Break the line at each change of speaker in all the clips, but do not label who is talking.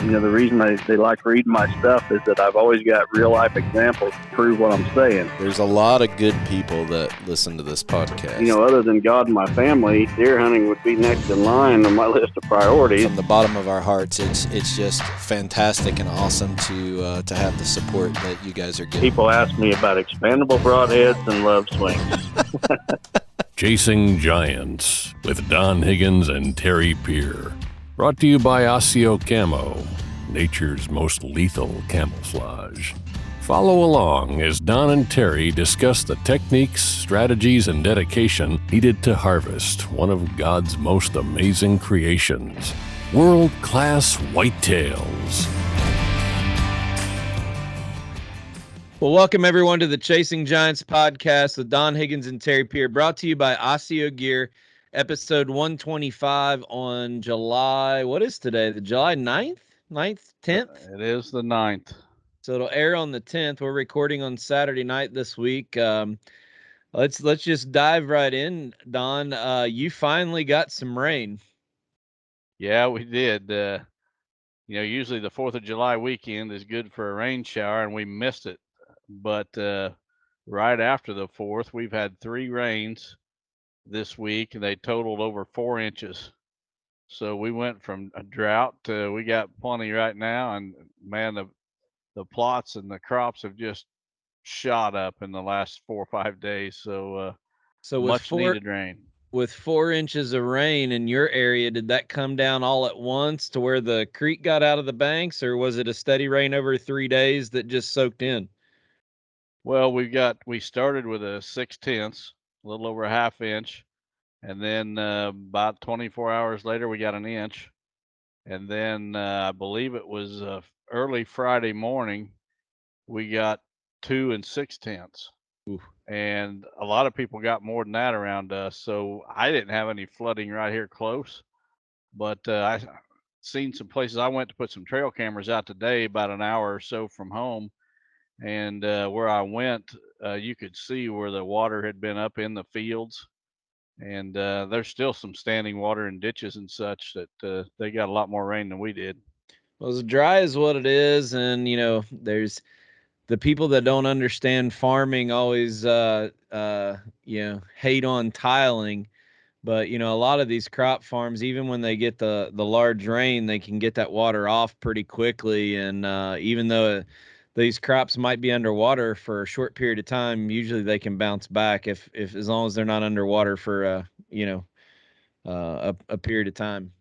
The reason they like reading my stuff is that I've always got real life examples to prove what I'm saying.
There's a lot of good people that listen to this podcast.
Other than God and my family, deer hunting would be next in line on my list of priorities.
From the bottom of our hearts, it's just fantastic and awesome to have the support that you guys are getting.
People ask me about expandable broadheads and love swings.
Chasing Giants with Don Higgins and Terry Peer. Brought to you by Osseo Camo, nature's most lethal camouflage. Follow along as Don and Terry discuss the techniques, strategies, and dedication needed to harvest one of God's most amazing creations, world-class whitetails.
Well, welcome everyone to the Chasing Giants podcast with Don Higgins and Terry Peer, brought to you by Osseo Gear, episode 125 on July, what is today? The July 9th? 10th?
It is the 9th.
So it'll air on the 10th. We're recording on Saturday night this week. Let's just dive right in, Don. You finally got some rain.
Yeah, we did. Usually the 4th of July weekend is good for a rain shower, and we missed it. But right after the 4th, we've had 3 rains this week, and they totaled over 4 inches. So we went from a drought to we got plenty right now, and man, the plots and the crops have just shot up in the last 4 or 5 days. So much needed rain.
With 4 inches of rain in your area, did that come down all at once to where the creek got out of the banks, or was it a steady rain over 3 days that just soaked in?
Well, we started with a 6/10, a little over a half inch, and then about 24 hours later we got an inch, and then I believe it was early Friday morning we got 2 6/10.
Oof.
And a lot of people got more than that around us, so I didn't have any flooding right here close, but I seen some places. I went to put some trail cameras out today about an hour or so from home, and where I went, you could see where the water had been up in the fields, and there's still some standing water in ditches and such that they got a lot more rain than we did.
Well, as dry as what it is, and there's the people that don't understand farming always hate on tiling, but a lot of these crop farms, even when they get the large rain, they can get that water off pretty quickly, and even though these crops might be underwater for a short period of time, usually they can bounce back if as long as they're not underwater for a period of time.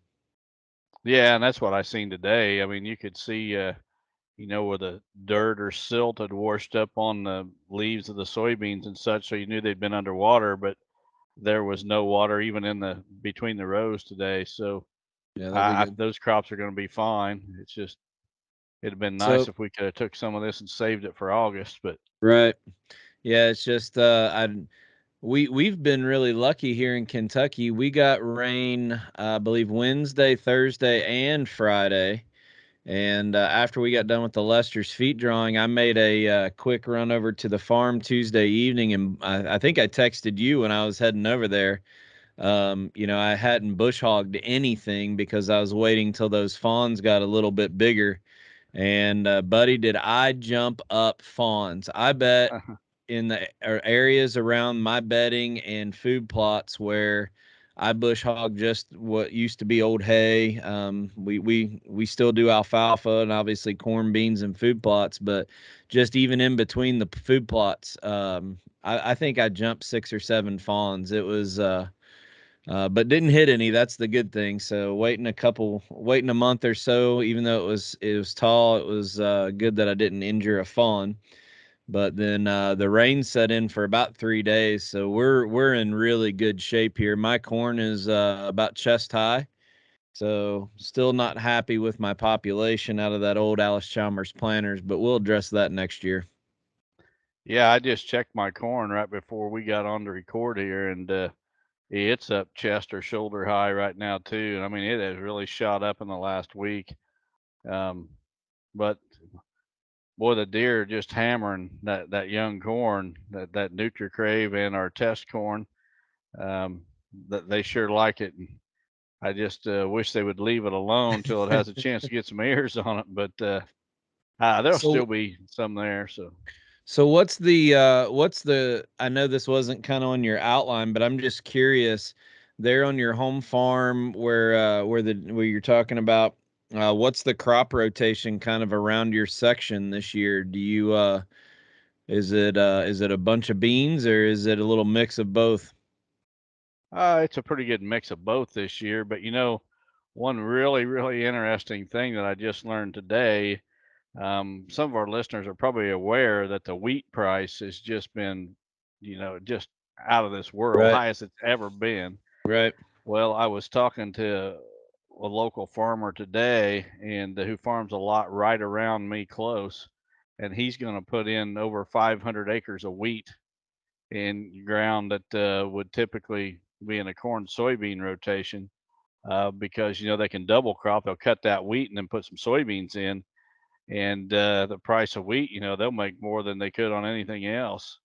Yeah, and that's what I seen today. I mean, you could see where the dirt or silt had washed up on the leaves of the soybeans and such, so you knew they'd been underwater, but there was no water even in between the rows today. So
Yeah,
those crops are going to be fine. It's just it'd been nice if we could have took some of this and saved it for August, but
right. Yeah, it's just we've been really lucky here in Kentucky. We got rain, I believe Wednesday, Thursday, and Friday. And after we got done with the Lester's feet drawing, I made a quick run over to the farm Tuesday evening, and I think I texted you when I was heading over there. I hadn't bush hogged anything because I was waiting till those fawns got a little bit bigger. And buddy, did I jump up fawns? I bet in the areas around my bedding and food plots where I bush hog just what used to be old hay. We still do alfalfa and obviously corn, beans, and food plots, but just even in between the food plots, I think I jumped 6 or 7 fawns. It was but didn't hit any. That's the good thing. So waiting a month or so, even though it was tall, it was good that I didn't injure a fawn. But then the rain set in for about 3 days, so we're in really good shape here. My corn is about chest high, so still not happy with my population out of that old Alice Chalmers planters, but we'll address that next year.
Yeah, I just checked my corn right before we got on to record here, and it's up chest or shoulder high right now too. I mean, it has really shot up in the last week. But boy, the deer are just hammering that young corn, that Nutra Crave and our test corn. That they sure like it. And I just wish they would leave it alone till it has a chance to get some ears on it. But there'll
So
still be some there. So
So what's the I know this wasn't kind of on your outline, but I'm just curious there on your home farm where you're talking about what's the crop rotation kind of around your section this year? Do you is it a bunch of beans or is it a little mix of both?
it's a pretty good mix of both this year. But one really, really interesting thing that I just learned today. Some of our listeners are probably aware that the wheat price has just been, just out of this world,
Right.
highest it's ever been.
Right.
Well, I was talking to a local farmer today, and who farms a lot right around me close, and he's going to put in over 500 acres of wheat in ground that would typically be in a corn soybean rotation, because they can double crop. They'll cut that wheat and then put some soybeans in, and the price of wheat, they'll make more than they could on anything else.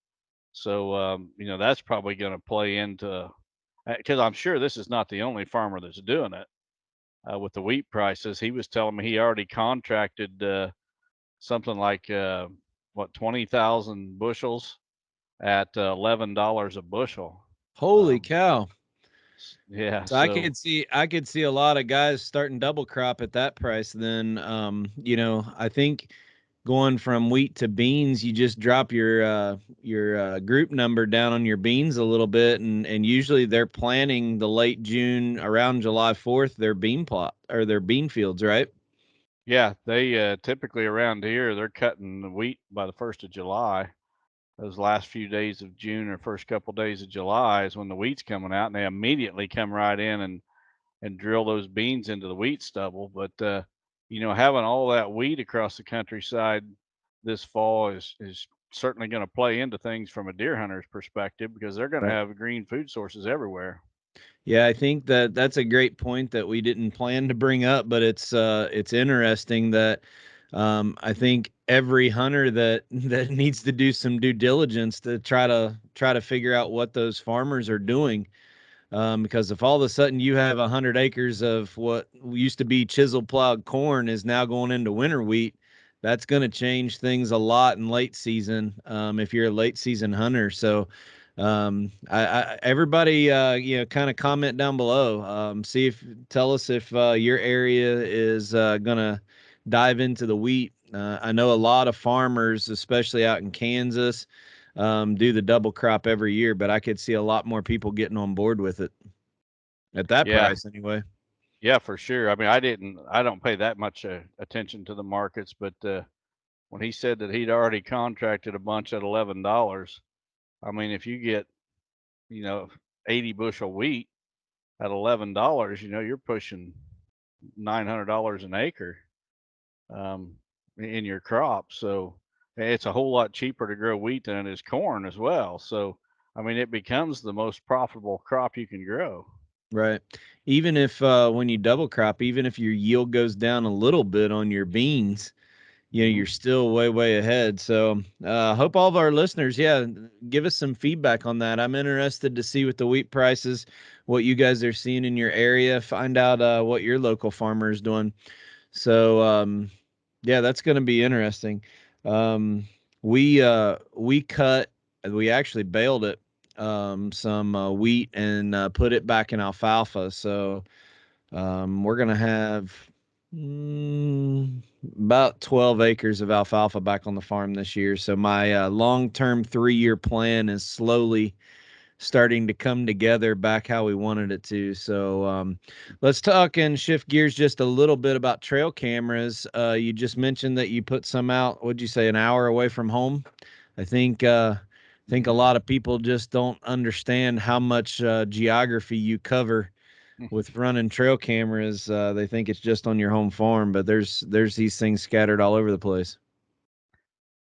So that's probably going to play into, because I'm sure this is not the only farmer that's doing it with the wheat prices. He was telling me he already contracted something like what 20,000 bushels at $11 a bushel.
Holy
Um,
cow.
yeah,
So I
so
could see a lot of guys starting double crop at that price. Then, I think going from wheat to beans, you just drop your group number down on your beans a little bit, and usually they're planting the late June around July 4th their bean plot or their bean fields, right?
yeah, they typically around here they're cutting the wheat by the 1st of July. Those last few days of June or first couple days of July is when the wheat's coming out, and they immediately come right in and drill those beans into the wheat stubble. But having all that wheat across the countryside this fall is certainly going to play into things from a deer hunter's perspective, because they're going to
Right.
have green food sources everywhere.
Yeah, I think that's a great point that we didn't plan to bring up, but it's interesting that I think every hunter that that needs to do some due diligence to try to figure out what those farmers are doing. Because if all of a sudden you have 100 acres of what used to be chisel plowed corn is now going into winter wheat, that's going to change things a lot in late season. If you're a late season hunter, so everybody, kind of comment down below. See if tell us if your area is gonna dive into the wheat. I know a lot of farmers, especially out in Kansas, do the double crop every year, but I could see a lot more people getting on board with it at that
Yeah,
price anyway.
yeah, for sure. I mean, I don't pay that much attention to the markets, but when he said that he'd already contracted a bunch at $11, I mean, if you get, you know, 80 bushel wheat at $11, you're pushing $900 an acre in your crop. So it's a whole lot cheaper to grow wheat than it is corn as well. So I mean, it becomes the most profitable crop you can grow.
Right. Even if when you double crop, even if your yield goes down a little bit on your beans,
Hmm.
you're still way, way ahead. So, hope all of our listeners, give us some feedback on that. I'm interested to see with the wheat prices, what you guys are seeing in your area. Find out what your local farmer is doing. So, yeah, that's going to be interesting. Um, we actually baled it, some wheat and put it back in alfalfa. So, we're going to have mm, about 12 acres of alfalfa back on the farm this year. So my long-term 3-year plan is slowly starting to come together back how we wanted it to. So let's talk and shift gears just a little bit about trail cameras. You just mentioned that you put some out, what'd you say, an hour away from home? I think a
Hmm.
lot of people just don't understand how much geography you cover with running trail cameras. They think it's just on your home farm, but there's these things scattered all over the place.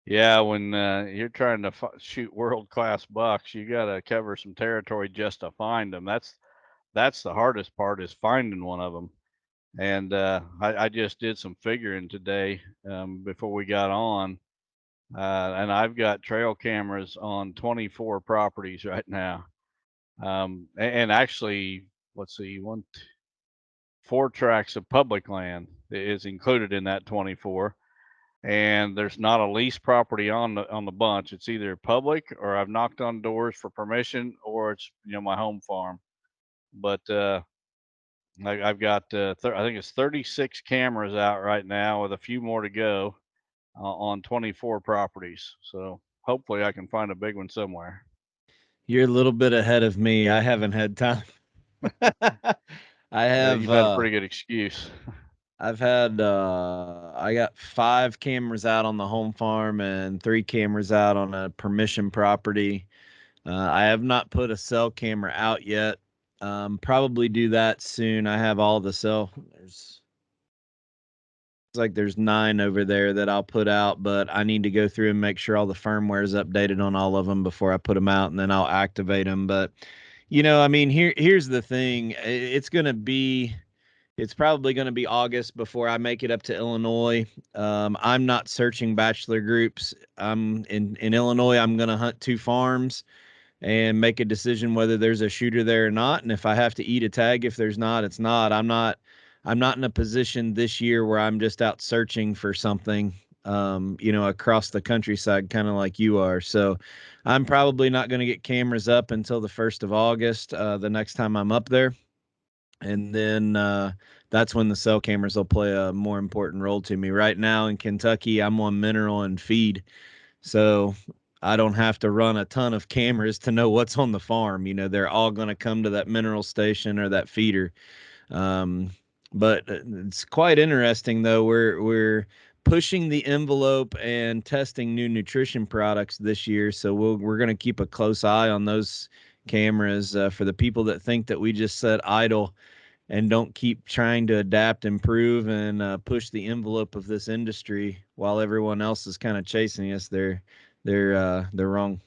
Yeah, when you're trying to shoot world class bucks, you got to cover some territory just to find them. That's the hardest part, is finding one of them. And I just did some figuring today before we got on, and I've got trail cameras on 24 properties right now. And actually, let's see, 4 tracts of public land is included in that 24, and there's not a lease property on the bunch. It's either public, or I've knocked on doors for permission, or it's my home farm. But I've got I think it's 36 cameras out right now, with a few more to go on 24 properties. So hopefully I can find a big one somewhere.
You're a little bit ahead of me. I haven't had time. I have
You've had a pretty good excuse.
I've had I got 5 cameras out on the home farm and 3 cameras out on a permission property. I have not put a cell camera out yet. Probably do that soon. I have all the cell. There's 9 over there that I'll put out, but I need to go through and make sure all the firmware is updated on all of them before I put them out, and then I'll activate them. But I mean, here's the thing. It's probably going to be August before I make it up to Illinois. I'm not searching bachelor groups. I'm in Illinois. I'm going to hunt 2 farms and make a decision whether there's a shooter there or not. And if I have to eat a tag, if there's not, it's not. I'm not in a position this year where I'm just out searching for something, across the countryside, kind of like you are. So I'm probably not going to get cameras up until the 1st of August, the next time I'm up there. And then that's when the cell cameras will play a more important role to me. Right now in Kentucky, I'm on mineral and feed. So I don't have to run a ton of cameras to know what's on the farm. They're all going to come to that mineral station or that feeder. But it's quite interesting, though. We're pushing the envelope and testing new nutrition products this year. So we're going to keep a close eye on those cameras for the people that think that we just sit idle and don't keep trying to adapt, improve, and push the envelope of this industry while everyone else is kind of chasing us. They're wrong.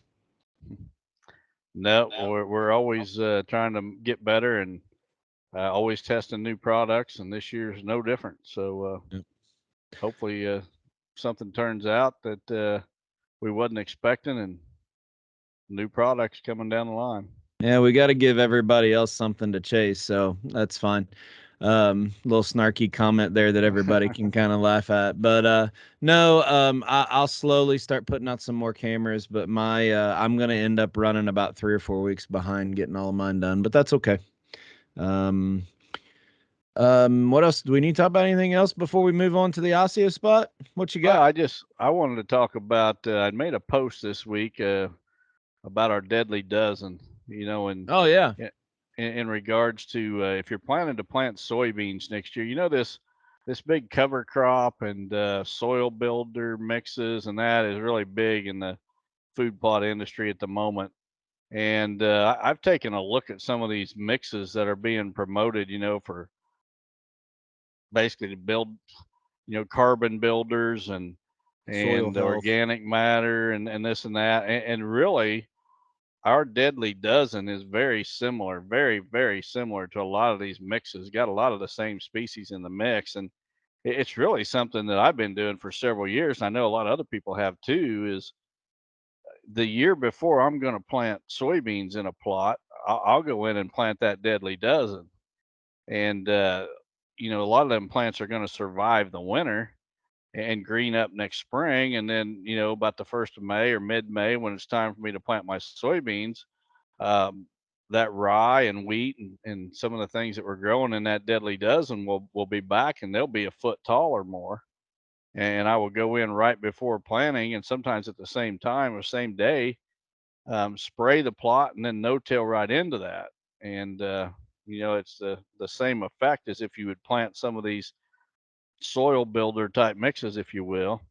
No, we're always trying to get better, and always testing new products, and this year's no different. So hopefully something turns out that we wasn't expecting, and new products coming down the line.
Yeah, we got to give everybody else something to chase, so that's fine. Little snarky comment there that everybody can kind of laugh at, but no, I'll slowly start putting out some more cameras, but I'm gonna end up running about 3 or 4 weeks behind getting all of mine done, but that's okay. What else do we need to talk about? Anything else before we move on to the Osseo spot? What you got?
Well, I wanted to talk about. I made a post this week about our deadly dozen. And
Oh yeah,
in regards to if you're planning to plant soybeans next year, this big cover crop and soil builder mixes, and that is really big in the food plot industry at the moment. And I've taken a look at some of these mixes that are being promoted, for basically to build, carbon builders and
soil health.
organic matter and this and that. And really, our deadly dozen is very similar, very, very similar to a lot of these mixes. Got a lot of the same species in the mix. And it's really something that I've been doing for several years. I know a lot of other people have too, is the year before I'm going to plant soybeans in a plot, I'll go in and plant that deadly dozen. And, a lot of them plants are going to survive the winter and green up next spring. And then, about the 1st of May or mid-May, when it's time for me to plant my soybeans, that rye and wheat and some of the things that we're growing in that deadly dozen will be back, and they'll be a foot tall or more. And I will go in right before planting, and sometimes at the same time or same day, spray the plot and then no-till right into that. And, it's the same effect as if you would plant some of these soil builder type mixes, if you will.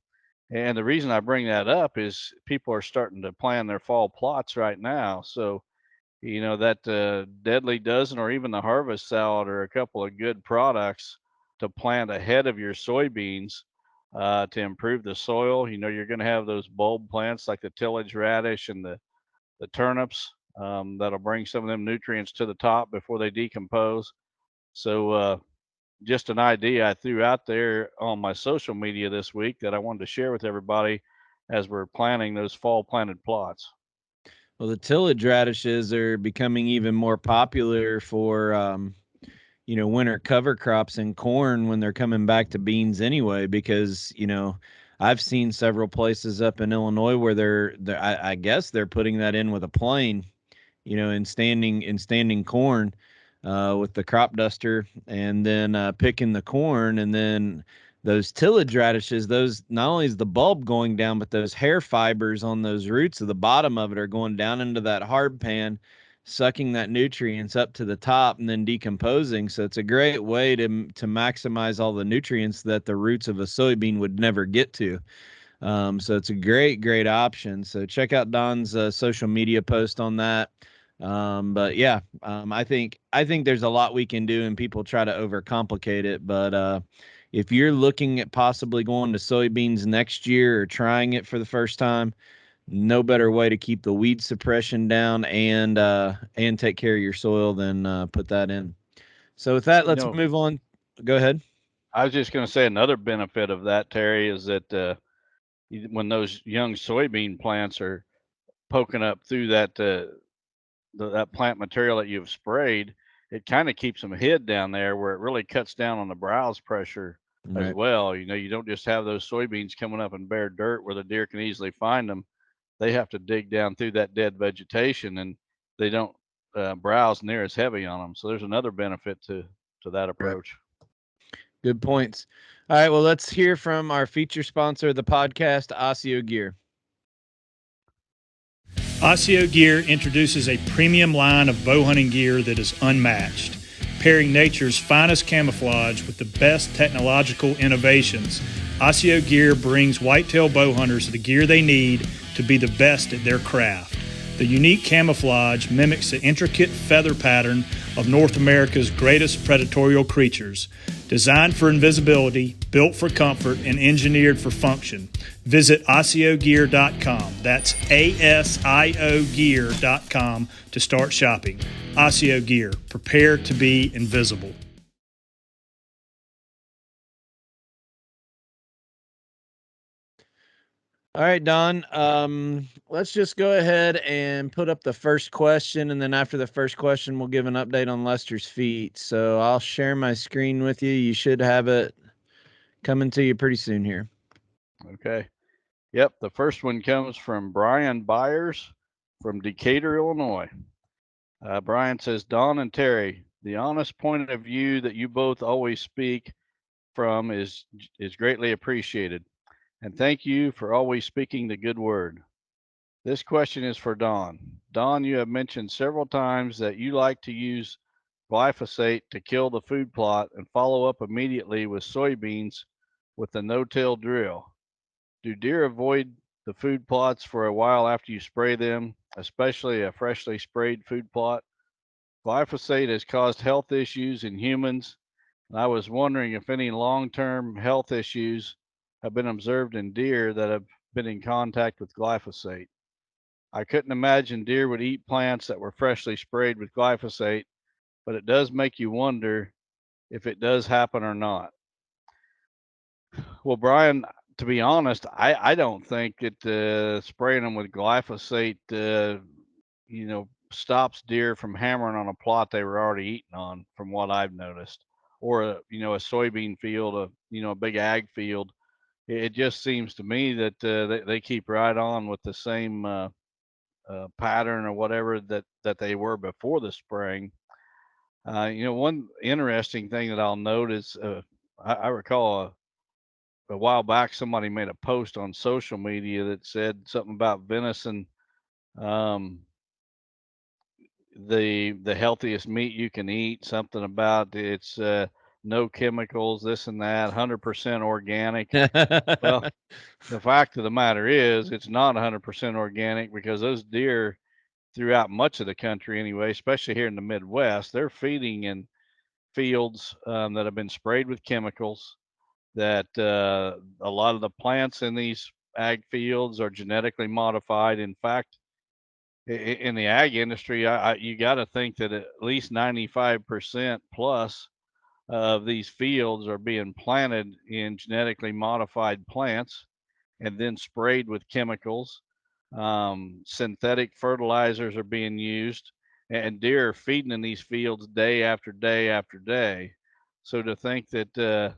And the reason I bring that up is people are starting to plan their fall plots right now. So, that deadly dozen or even the harvest salad are a couple of good products to plant ahead of your soybeans to improve the soil. You're going to have those bulb plants like the tillage radish and the turnips that'll bring some of them nutrients to the top before they decompose. So just an idea I threw out there on my social media this week that I wanted to share with everybody as we're planting those fall planted plots.
Well, the tillage radishes are becoming even more popular for winter cover crops and corn when they're coming back to beans anyway, because, I've seen several places up in Illinois where I guess they're putting that in with a plane, in standing corn, with the crop duster, and then picking the corn, and then those tillage radishes. Those, not only is the bulb going down, but those hair fibers on those roots of the bottom of it are going down into that hard pan, sucking that nutrients up to the top and then decomposing. So it's a great way to maximize all the nutrients that the roots of a soybean would never get to. So it's a great option. So check out Don's social media post on that. But yeah, I think there's a lot we can do, and people try to overcomplicate it. But if you're looking at possibly going to soybeans next year or trying it for the first time, no better way to keep the weed suppression down and take care of your soil than put that in. So with that, let's move on. Go ahead.
I was just going to say another benefit of that, Terry, is that when those young soybean plants are poking up through that that plant material that you've sprayed, it kind of keeps them hid down there, where it really cuts down on the browse pressure as
Right.
well. You don't just have those soybeans coming up in bare dirt where the deer can easily find them. They have to dig down through that dead vegetation, and they don't browse near as heavy on them. So there's another benefit to that approach.
Good points. All right, well, let's hear from our feature sponsor of the podcast, Osseo Gear.
Osseo Gear introduces a premium line of bow hunting gear that is unmatched, pairing nature's finest camouflage with the best technological innovations. Osseo Gear brings whitetail bow hunters the gear they need to be the best at their craft. The unique camouflage mimics the intricate feather pattern of North America's greatest predatory creatures. Designed for invisibility, built for comfort, and engineered for function. Visit OsseoGear.com. That's ASIO Gear.com to start shopping. Osseo Gear, prepare to be invisible.
All right, Don. Let's just go ahead and put up the first question, and then after the first question, we'll give an update on Lester's feet. So I'll share my screen with you. You should have it coming to you pretty soon here.
Okay. Yep. The first one comes from Brian Byers from Decatur, Illinois. Brian says, Don and Terry, the honest point of view that you both always speak from is greatly appreciated. And thank you for always speaking the good word. This question is for Don. Don, you have mentioned several times that you like to use glyphosate to kill the food plot and follow up immediately with soybeans with the no-till drill. Do deer avoid the food plots for a while after you spray them, especially a freshly sprayed food plot? Glyphosate has caused health issues in humans, and I was wondering if any long-term health issues have been observed in deer that have been in contact with glyphosate. I couldn't imagine deer would eat plants that were freshly sprayed with glyphosate, but it does make you wonder if it does happen or not. Well, Brian, to be honest, I don't think that spraying them with glyphosate, stops deer from hammering on a plot they were already eating on, from what I've noticed, or a soybean field, a big ag field. It just seems to me that they keep right on with the same pattern or whatever that they were before the spraying. One interesting thing that I'll note is I recall a while back somebody made a post on social media that said something about venison, um, the healthiest meat you can eat, something about it's no chemicals, this and that, 100% organic. Well, the fact of the matter is it's not 100% organic, because those deer throughout much of the country anyway, especially here in the Midwest, they're feeding in fields that have been sprayed with chemicals, that a lot of the plants in these ag fields are genetically modified. In fact, in the ag industry, you got to think that at least 95% plus of these fields are being planted in genetically modified plants and then sprayed with chemicals. Synthetic fertilizers are being used, and deer are feeding in these fields day after day after day. So to think that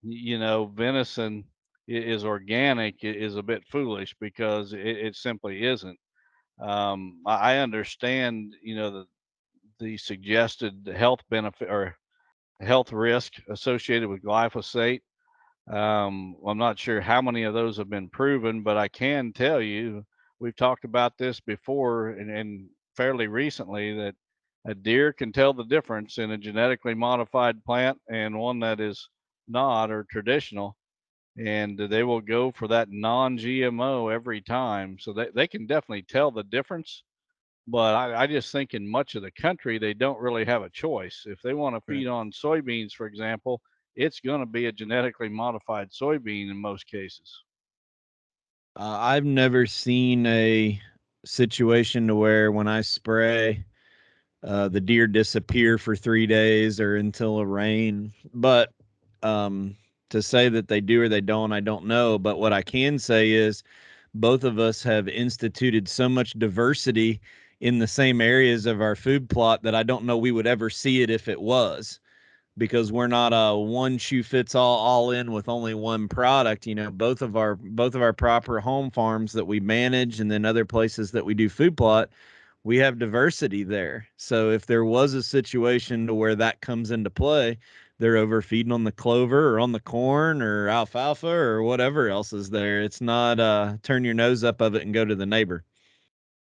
venison is organic is a bit foolish, because it simply isn't. I understand, the suggested health benefit or health risk associated with glyphosate. I'm not sure how many of those have been proven, but I can tell you, we've talked about this before, and fairly recently, that a deer can tell the difference in a genetically modified plant and one that is not, or traditional, and they will go for that non-GMO every time. So they can definitely tell the difference. But I just think in much of the country, they don't really have a choice. If they want to
Right.
feed on soybeans, for example, it's going to be a genetically modified soybean in most cases.
I've never seen a situation to where when I spray, the deer disappear for 3 days or until a rain. But to say that they do or they don't, I don't know. But what I can say is both of us have instituted so much diversity in the same areas of our food plot that I don't know we would ever see it if it was, because we're not a one shoe fits all in with only one product. Both of our proper home farms that we manage, and then other places that we do food plot, we have diversity there. So if there was a situation to where that comes into play, they're overfeeding on the clover or on the corn or alfalfa or whatever else is there. It's not turn your nose up of it and go to the neighbor.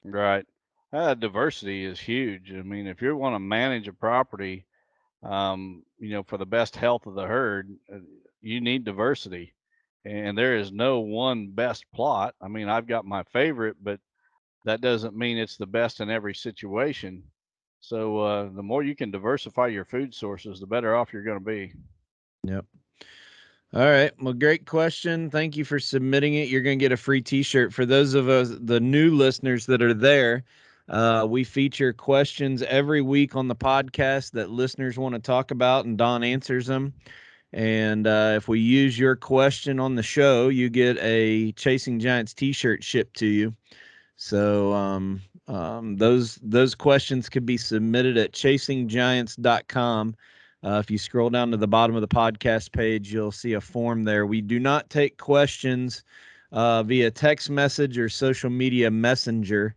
Right. Diversity is huge. I mean, if you want to manage a property, for the best health of the herd, you need diversity. And there is no one best plot. I mean, I've got my favorite, but that doesn't mean it's the best in every situation. So the more you can diversify your food sources, the better off you're going to be.
Yep. All right. Well, great question. Thank you for submitting it. You're going to get a free t-shirt. For those of us, the new listeners that are there, we feature questions every week on the podcast that listeners want to talk about, and Don answers them. And if we use your question on the show, you get a Chasing Giants t-shirt shipped to you. So those questions could be submitted at chasinggiants.com. If you scroll down to the bottom of the podcast page, you'll see a form there. We do not take questions via text message or social media messenger,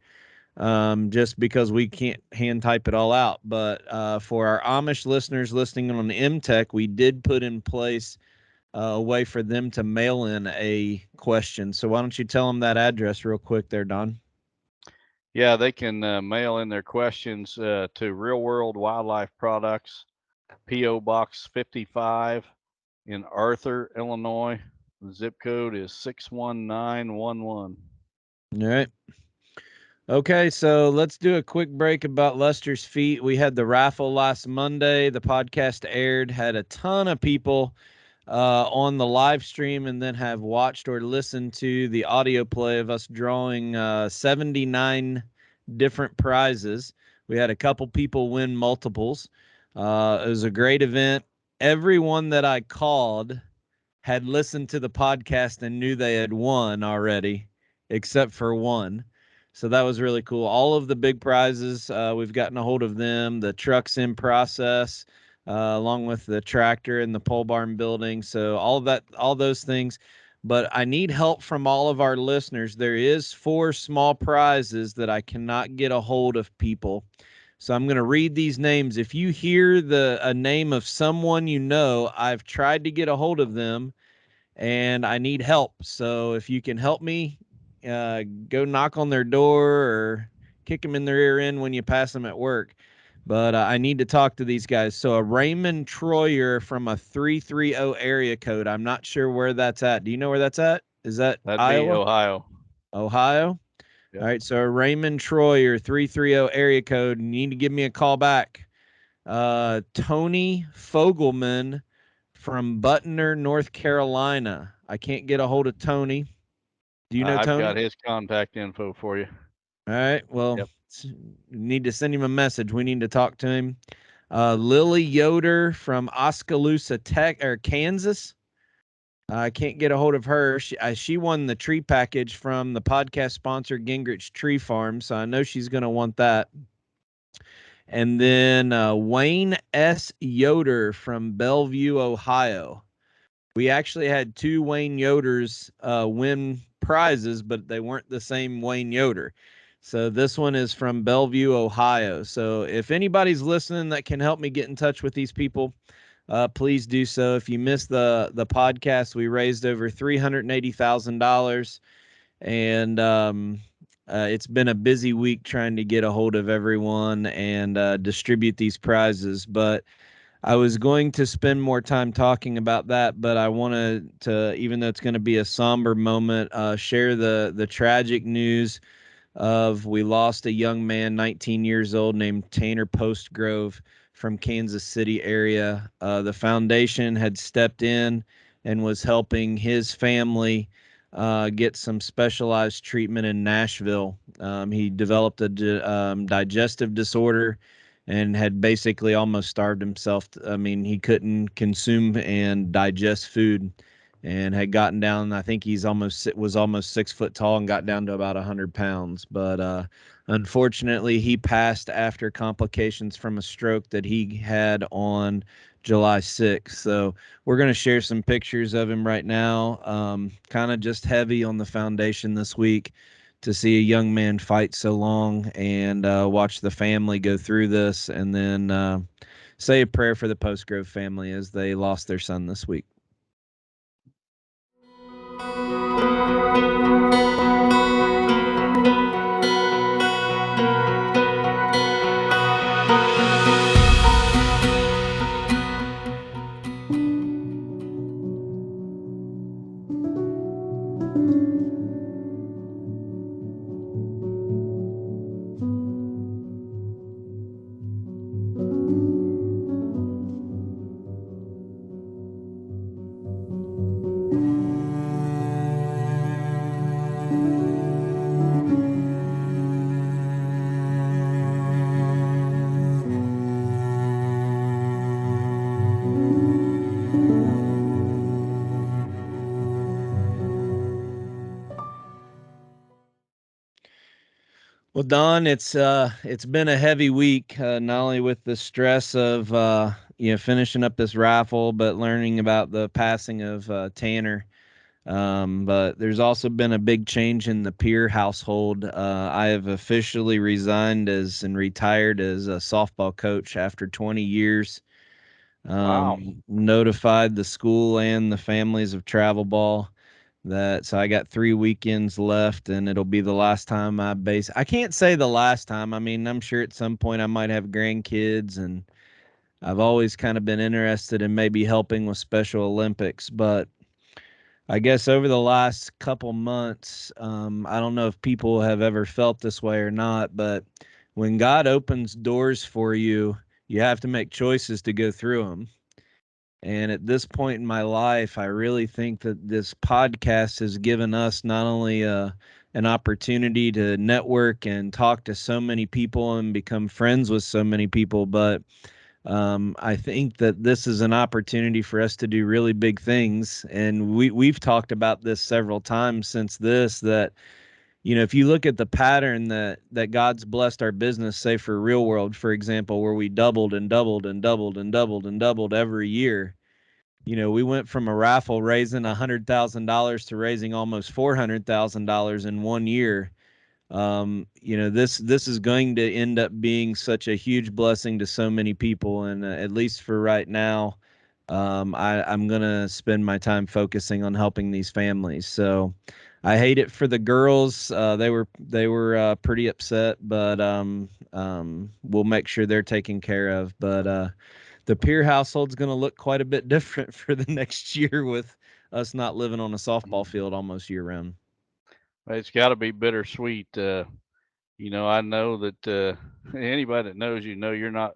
just because we can't hand type it all out. But for our Amish listeners listening on MTech, we did put in place a way for them to mail in a question. So why don't you tell them that address real quick there, Don?
Yeah, they can mail in their questions to Real World Wildlife Products, P.O. Box 55 in Arthur, Illinois. The zip code is 61911.
All right. Okay, so let's do a quick break about Lester's Feet. We had the raffle last Monday. The podcast aired, had a ton of people on the live stream, and then have watched or listened to the audio play of us drawing 79 different prizes. We had a couple people win multiples. It was a great event. Everyone that I called had listened to the podcast and knew they had won already, except for one. So that was really cool. All of the big prizes, we've gotten a hold of them. The truck's in process, along with the tractor and the pole barn building. So all of that, all those things. But I need help from all of our listeners. There is 4 small prizes that I cannot get a hold of people. So I'm going to read these names. If you hear a name of someone you know, I've tried to get a hold of them and I need help. So if you can help me, go knock on their door or kick them in their ear end when you pass them at work. But I need to talk to these guys. So a Raymond Troyer from a 330 area code. I'm not sure where that's at. Do you know where that's at? Is that
That'd
Iowa?
be Ohio.
Ohio?
Yep.
All right. So a Raymond Troyer 330 area code. You need to give me a call back. Tony Fogelman from Butner, North Carolina. I can't get a hold of Tony. Do you know
I've
Tony?
got his contact info for you.
All right. Well,
Yep.
need to send him a message. We need to talk to him. Lily Yoder from Oskaloosa, Kansas. I can't get a hold of her. She won the tree package from the podcast sponsor Gingrich Tree Farm, so I know she's going to want that. And then Wayne S. Yoder from Bellevue, Ohio. We actually had two Wayne Yoders win prizes, but they weren't the same Wayne Yoder. So this one is from Bellevue, Ohio. So if anybody's listening that can help me get in touch with these people, please do so. If you missed the podcast, we raised over $380,000, and it's been a busy week trying to get a hold of everyone and distribute these prizes. But I was going to spend more time talking about that, but I wanted to, even though it's going to be a somber moment, share the tragic news of we lost a young man, 19 years old, named Tanner Postgrove from Kansas City area. The foundation had stepped in and was helping his family get some specialized treatment in Nashville. He developed a digestive disorder and had basically almost starved himself. I mean, he couldn't consume and digest food, and had gotten down. I think was almost 6 foot tall and got down to about 100 pounds. But unfortunately, he passed after complications from a stroke that he had on July 6th. So we're going to share some pictures of him right now. Kind of just heavy on the foundation this week to see a young man fight so long and watch the family go through this, and then say a prayer for the Postgrove family as they lost their son this week. Well, Don, it's been a heavy week, not only with the stress of finishing up this raffle, but learning about the passing of Tanner. But there's also been a big change in the Peer household. I have officially resigned and retired as a softball coach after 20 years.
Wow.
Notified the school and the families of travel ball so I got 3 weekends left, and it'll be the last time I can't say the last time. I mean, I'm sure at some point I might have grandkids, and I've always kind of been interested in maybe helping with Special Olympics, but I guess over the last couple months, I don't know if people have ever felt this way or not, but when God opens doors for you, you have to make choices to go through them. And at this point in my life, I really think that this podcast has given us not only an opportunity to network and talk to so many people and become friends with so many people, but I think that this is an opportunity for us to do really big things. And we've talked about this several times since that, if you look at the pattern that God's blessed our business, say for Real World, for example, where we doubled and doubled and doubled and doubled and doubled every year. We went from a raffle raising $100,000 to raising almost $400,000 in 1 year. This is going to end up being such a huge blessing to so many people, and at least for right now, I'm gonna spend my time focusing on helping these families. So I hate it for the girls. They were pretty upset, but we'll make sure they're taken care of. But the Peer household's going to look quite a bit different for the next year with us not living on a softball field almost year round.
It's got to be bittersweet. I know that anybody that knows you're not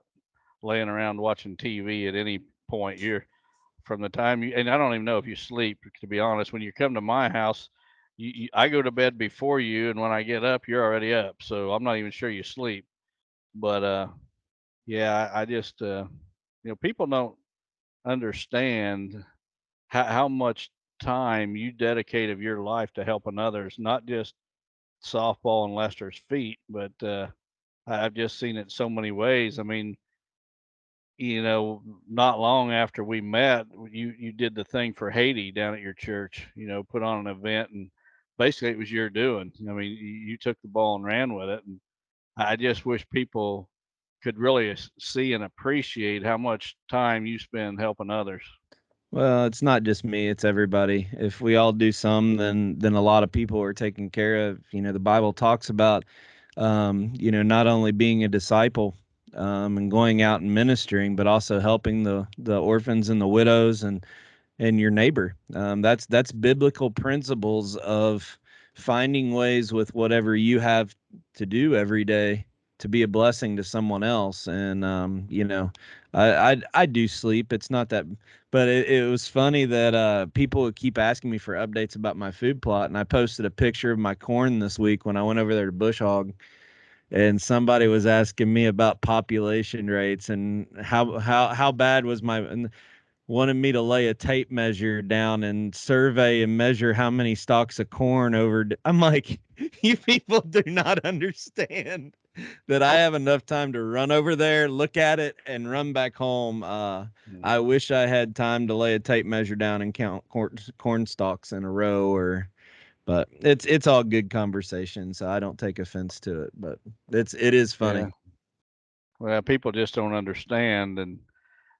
laying around watching TV at any point. You're from the time and I don't even know if you sleep, to be honest. When you come to my house, I go to bed before you, and when I get up, you're already up. So I'm not even sure you sleep. But yeah, I just people don't understand how much time you dedicate of your life to helping others, not just softball and Lester's feet, but I've just seen it so many ways. I mean, not long after we met, you did the thing for Haiti down at your church. Put on an event, and basically it was your doing. I mean, you took the ball and ran with it, and I just wish people could really see and appreciate how much time you spend helping others.
Well, it's not just me, it's everybody. If we all do some, then a lot of people are taken care of. The Bible talks about not only being a disciple and going out and ministering, but also helping the orphans and the widows and your neighbor. That's biblical principles of finding ways with whatever you have to do every day to be a blessing to someone else. And I do sleep. It's not that, but it was funny that people would keep asking me for updates about my food plot, and I posted a picture of my corn this week when I went over there to bush hog, and somebody was asking me about population rates and how bad was my, and wanted me to lay a tape measure down and survey and measure how many stalks of corn over. I'm like, you people do not understand that I have enough time to run over there, look at it, and run back home. I wish I had time to lay a tape measure down and count corn stalks in a row, but it's all good conversation, so I don't take offense to it. But it is funny.
Yeah. Well, people just don't understand,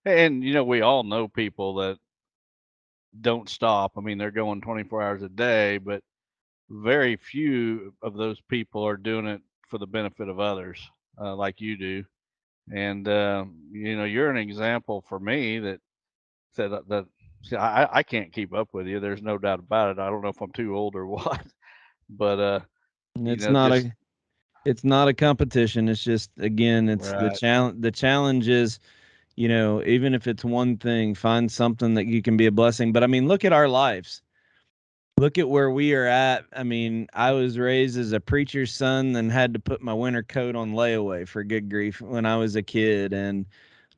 and we all know people that don't stop. I mean, they're going 24 hours a day, but very few of those people are doing it for the benefit of others, like you do. And you're an example for me that see, I can't keep up with you. There's no doubt about it. I don't know if I'm too old or what, but
It's not
just
a it's not a competition. It's just, again, it's the
right.
challenge. The challenge is, even if it's one thing, find something that you can be a blessing. But I mean, look at our lives. Look at where we are at. I mean, I was raised as a preacher's son, and had to put my winter coat on layaway, for good grief, when I was a kid. And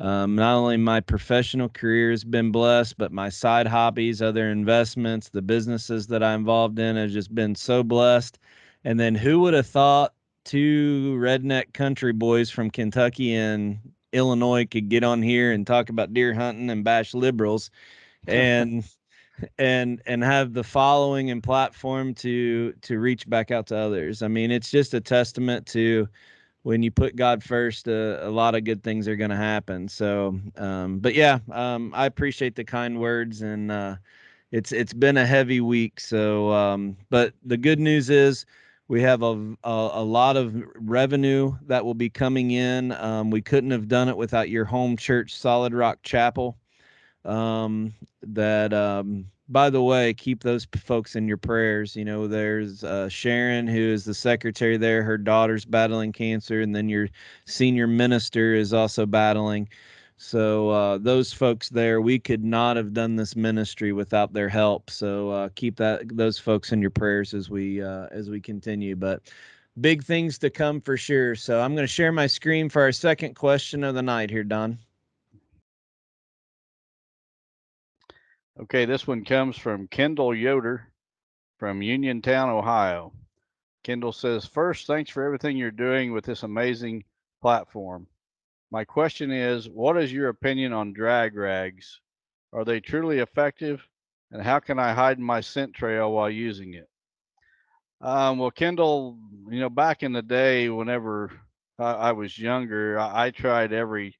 not only my professional career has been blessed, but my side hobbies, other investments, the businesses that I'm involved in have just been so blessed. And then who would have thought two redneck country boys from Kentucky and Illinois could get on here and talk about deer hunting and bash liberals and and have the following and platform to reach back out to others. I mean, it's just a testament to, when you put God first, a lot of good things are going to happen. So, but yeah, I appreciate the kind words, and it's been a heavy week. So, but the good news is we have a lot of revenue that will be coming in. We couldn't have done it without your home church, Solid Rock Chapel. That By the way, keep those folks in your prayers. There's Sharon, who is the secretary there. Her daughter's battling cancer, and then your senior minister is also battling. So those folks there, we could not have done this ministry without their help. So keep those folks in your prayers as we continue. But big things to come for sure. So I'm going to share my screen for our second question of the night here, Don.
Okay, this one comes from Kendall Yoder from Uniontown, Ohio. Kendall says, first, thanks for everything you're doing with this amazing platform. My question is, what is your opinion on drag rags? Are they truly effective? And how can I hide my scent trail while using it? Well, Kendall, back in the day, whenever I was younger, I tried every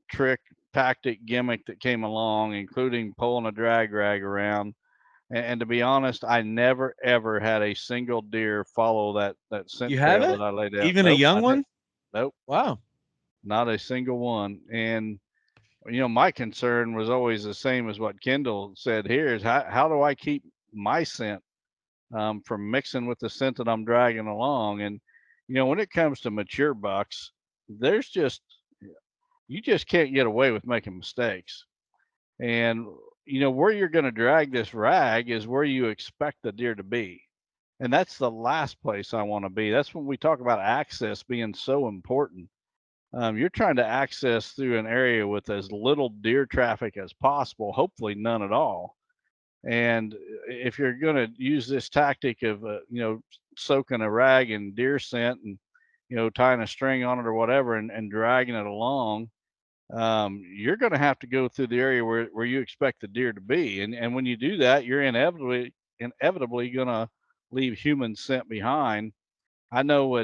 trick, tactic, gimmick that came along, including pulling a drag rag around. And to be honest, I never ever had a single deer follow that scent
You
trail
haven't?
that I laid out.
Even a
Nope,
young one?
nope,
Wow.
not a single one. And my concern was always the same as what Kendall said here: is how do I keep my scent from mixing with the scent that I'm dragging along? And when it comes to mature bucks, there's just you just can't get away with making mistakes. And where you're going to drag this rag is where you expect the deer to be. And that's the last place I want to be. That's when we talk about access being so important. You're trying to access through an area with as little deer traffic as possible, hopefully none at all. And if you're going to use this tactic of, soaking a rag in deer scent and tying a string on it or whatever and dragging it along, you're going to have to go through the area where you expect the deer to be. And when you do that, you're inevitably going to leave human scent behind. I know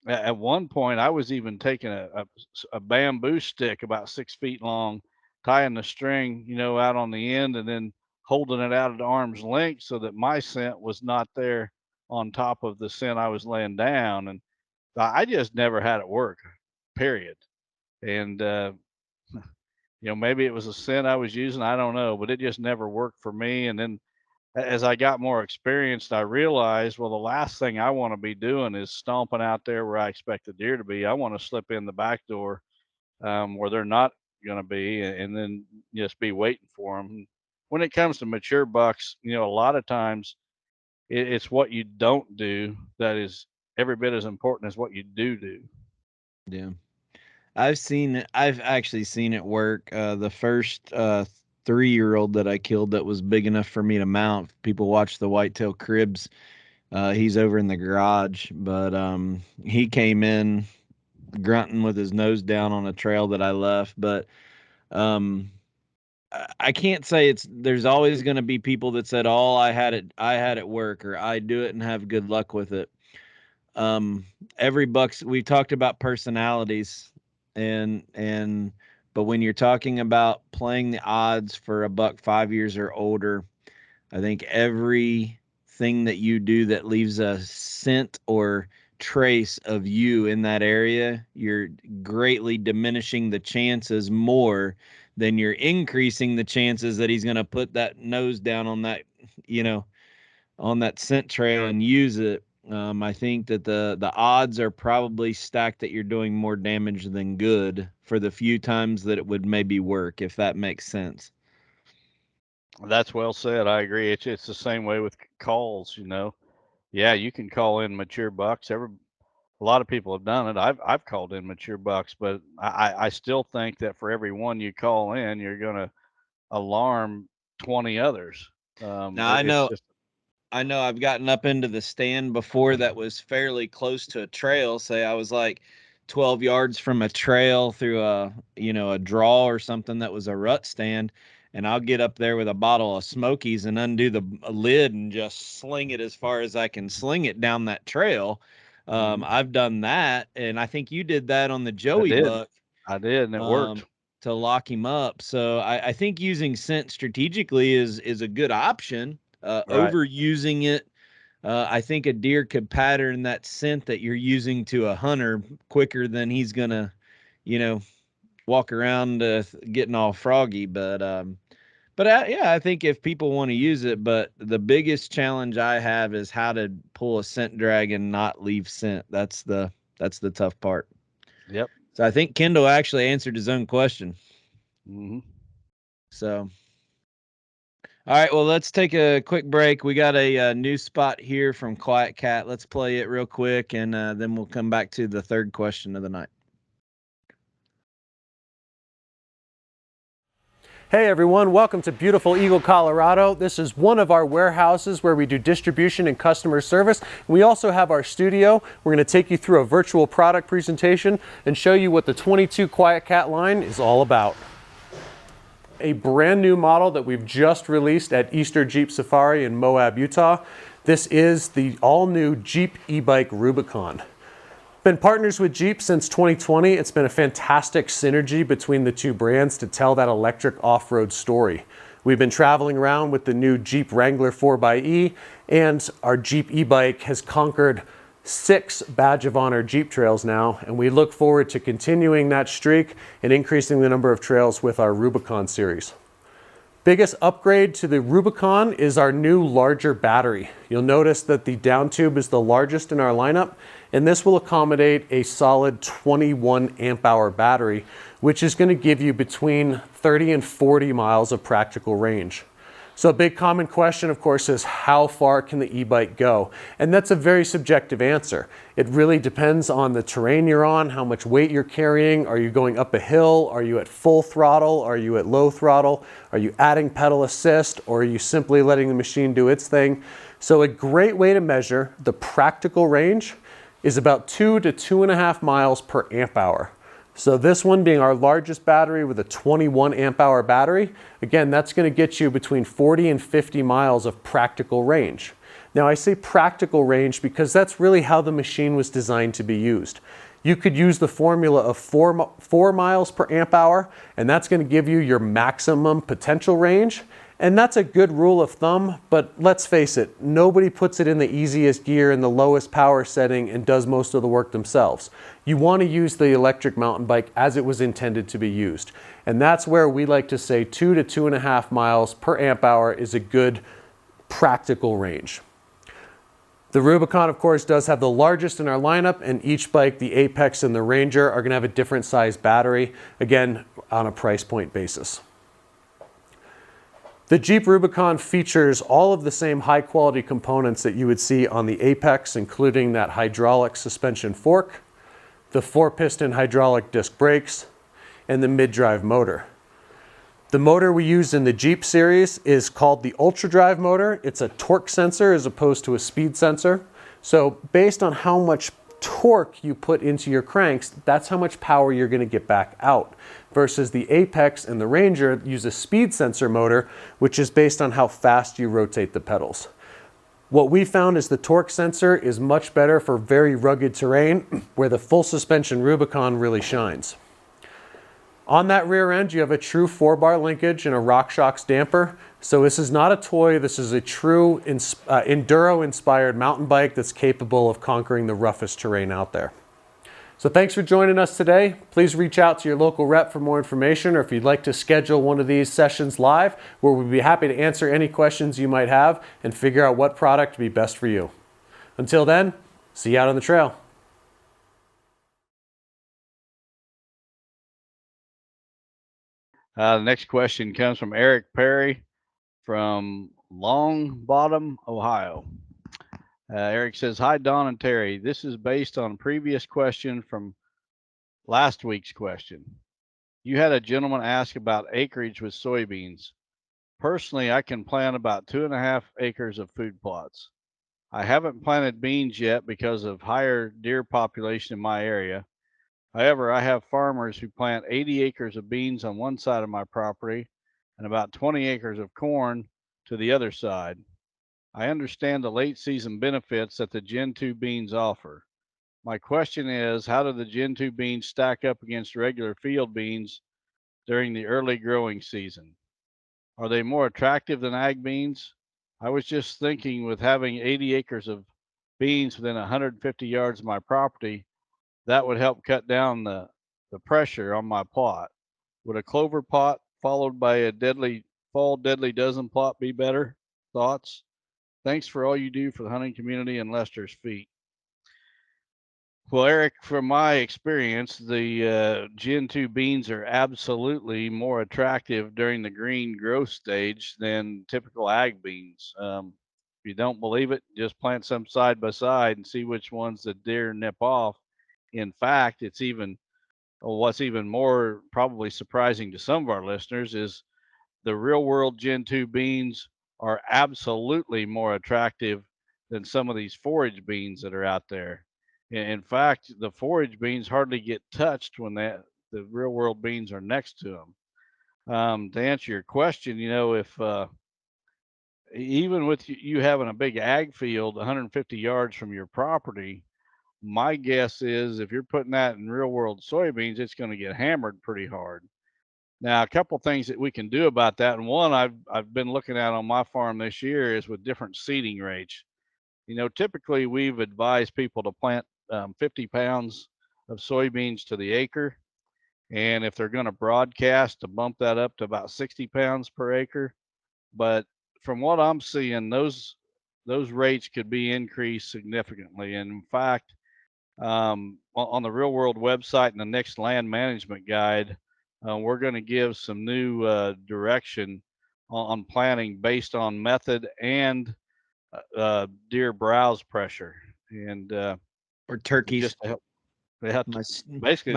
at one point I was even taking a bamboo stick about 6 feet long, tying the string, out on the end, and then holding it out at arm's length so that my scent was not there on top of the scent I was laying down. And I just never had it work, period. And maybe it was a scent I was using, I don't know, but it just never worked for me. And then as I got more experienced, I realized, well, the last thing I want to be doing is stomping out there where I expect the deer to be. I want to slip in the back door where they're not going to be, and then just be waiting for them. When it comes to mature bucks, a lot of times it's what you don't do that is every bit as important as what you do.
Yeah. I've actually seen it work. The first 3-year-old that I killed that was big enough for me to mount. People watch the Whitetail Cribs. He's over in the garage, but he came in grunting with his nose down on a trail that I left. But I can't say there's always going to be people that said, "Oh, I had it work," or "I do it and have good luck with it." Every buck's, we talked about personalities, but when you're talking about playing the odds for a buck 5 years or older, I think everything that you do that leaves a scent or trace of you in that area, you're greatly diminishing the chances more than you're increasing the chances that he's going to put that nose down on that, on that scent trail and use it. I think that the odds are probably stacked that you're doing more damage than good for the few times that it would maybe work, if that makes sense.
That's well said. I agree. It's the same way with calls. Yeah, you can call in mature bucks. A lot of people have done it. I've called in mature bucks, but I still think that for every one you call in, you're going to alarm 20 others.
Now I know I've gotten up into the stand before that was fairly close to a trail. Say I was like 12 yards from a trail through a draw or something that was a rut stand. And I'll get up there with a bottle of Smokies and undo the lid and just sling it as far as I can sling it down that trail. I've done that. And I think you did that on the Joey buck.
I did, and it worked.
To lock him up. So I think using scent strategically is a good option. Right. Overusing it, I think a deer could pattern that scent that you're using to a hunter quicker than he's gonna, walk around getting all froggy. But I think if people want to use it, but the biggest challenge I have is how to pull a scent drag and not leave scent. That's the tough part.
Yep.
So I think Kendall actually answered his own question.
Mm-hmm.
So. All right, well, let's take a quick break. We got a new spot here from Quiet Cat. Let's play it real quick, and then we'll come back to the third question of the night.
Hey everyone, welcome to beautiful Eagle, Colorado. This is one of our warehouses where we do distribution and customer service. We also have our studio. We're going to take you through a virtual product presentation and show you what the 22 Quiet Cat line is all about. A brand new model that we've just released at Easter Jeep Safari in Moab, Utah. This is the all-new Jeep e-bike Rubicon. Been partners with Jeep since 2020. It's been a fantastic synergy between the two brands to tell that electric off-road story. We've been traveling around with the new Jeep Wrangler 4xe, and our Jeep e-bike has conquered 6 Badge of Honor Jeep trails now, and we look forward to continuing that streak and increasing the number of trails with our Rubicon series. Biggest upgrade to the Rubicon is our new larger battery. You'll notice that the down tube is the largest in our lineup, and this will accommodate a solid 21 amp hour battery, which is going to give you between 30 and 40 miles of practical range. So a big common question, of course, is how far can the e-bike go? And that's a very subjective answer. It really depends on the terrain you're on, how much weight you're carrying. Are you going up a hill? Are you at full throttle? Are you at low throttle? Are you adding pedal assist? Or are you simply letting the machine do its thing? So a great way to measure the practical range is about 2 to 2.5 miles per amp hour. So this one being our largest battery with a 21 amp hour battery, again, that's going to get you between 40 and 50 miles of practical range. Now I say practical range because that's really how the machine was designed to be used. You could use the formula of 4 miles per amp hour, and that's going to give you your maximum potential range. And that's a good rule of thumb, but let's face it, nobody puts it in the easiest gear in the lowest power setting and does most of the work themselves. You want to use the electric mountain bike as it was intended to be used. And that's where we like to say 2 to 2.5 miles per amp hour is a good practical range. The Rubicon, of course, does have the largest in our lineup, and each bike, the Apex and the Ranger, are going to have a different size battery, again, on a price point basis. The Jeep Rubicon features all of the same high-quality components that you would see on the Apex, including that hydraulic suspension fork, the 4-piston hydraulic disc brakes, and the mid-drive motor. The motor we use in the Jeep series is called the Ultra Drive motor. It's a torque sensor as opposed to a speed sensor. So based on how much torque you put into your cranks, that's how much power you're going to get back out. Versus the Apex and the Ranger use a speed sensor motor, which is based on how fast you rotate the pedals. What we found is the torque sensor is much better for very rugged terrain where the full suspension Rubicon really shines. On that rear end, you have a true 4-bar linkage and a RockShox damper. So this is not a toy, this is a true enduro-inspired mountain bike that's capable of conquering the roughest terrain out there. So thanks for joining us today. Please reach out to your local rep for more information, or if you'd like to schedule one of these sessions live, where we'd be happy to answer any questions you might have and figure out what product would be best for you. Until then, see you out on the trail.
The next question comes from Eric Perry from Long Bottom, Ohio. Eric says, "Hi, Don and Terry. This is based on a previous question from last week's question. You had a gentleman ask about acreage with soybeans. Personally, I can plant about 2.5 acres of food plots. I haven't planted beans yet because of higher deer population in my area. However, I have farmers who plant 80 acres of beans on one side of my property and about 20 acres of corn to the other side. I understand the late season benefits that the Gen 2 beans offer. My question is, how do the Gen 2 beans stack up against regular field beans during the early growing season? Are they more attractive than ag beans? I was just thinking, with having 80 acres of beans within 150 yards of my property, that would help cut down the pressure on my plot. Would a clover plot followed by a fall deadly dozen plot be better? Thoughts? Thanks for all you do for the hunting community and Lester's feet." Well, Eric, from my experience, the Gen 2 beans are absolutely more attractive during the green growth stage than typical ag beans. If you don't believe it, just plant some side by side and see which ones the deer nip off. In fact, what's even more probably surprising to some of our listeners is the real world Gen 2 beans are absolutely more attractive than some of these forage beans that are out there. In fact, the forage beans hardly get touched when the real world beans are next to them. To answer your question, if even with you having a big ag field 150 yards from your property, my guess is if you're putting that in real world soybeans, it's going to get hammered pretty hard. Now, a couple things that we can do about that, and one I've been looking at on my farm this year is with different seeding rates. Typically we've advised people to plant 50 pounds of soybeans to the acre, and if they're going to broadcast, to bump that up to about 60 pounds per acre. But from what I'm seeing, those rates could be increased significantly. And in fact, on the Real World website and the next land management guide, we're going to give some new direction on planting based on method and deer browse pressure, and
Or turkeys.
just to help, basically,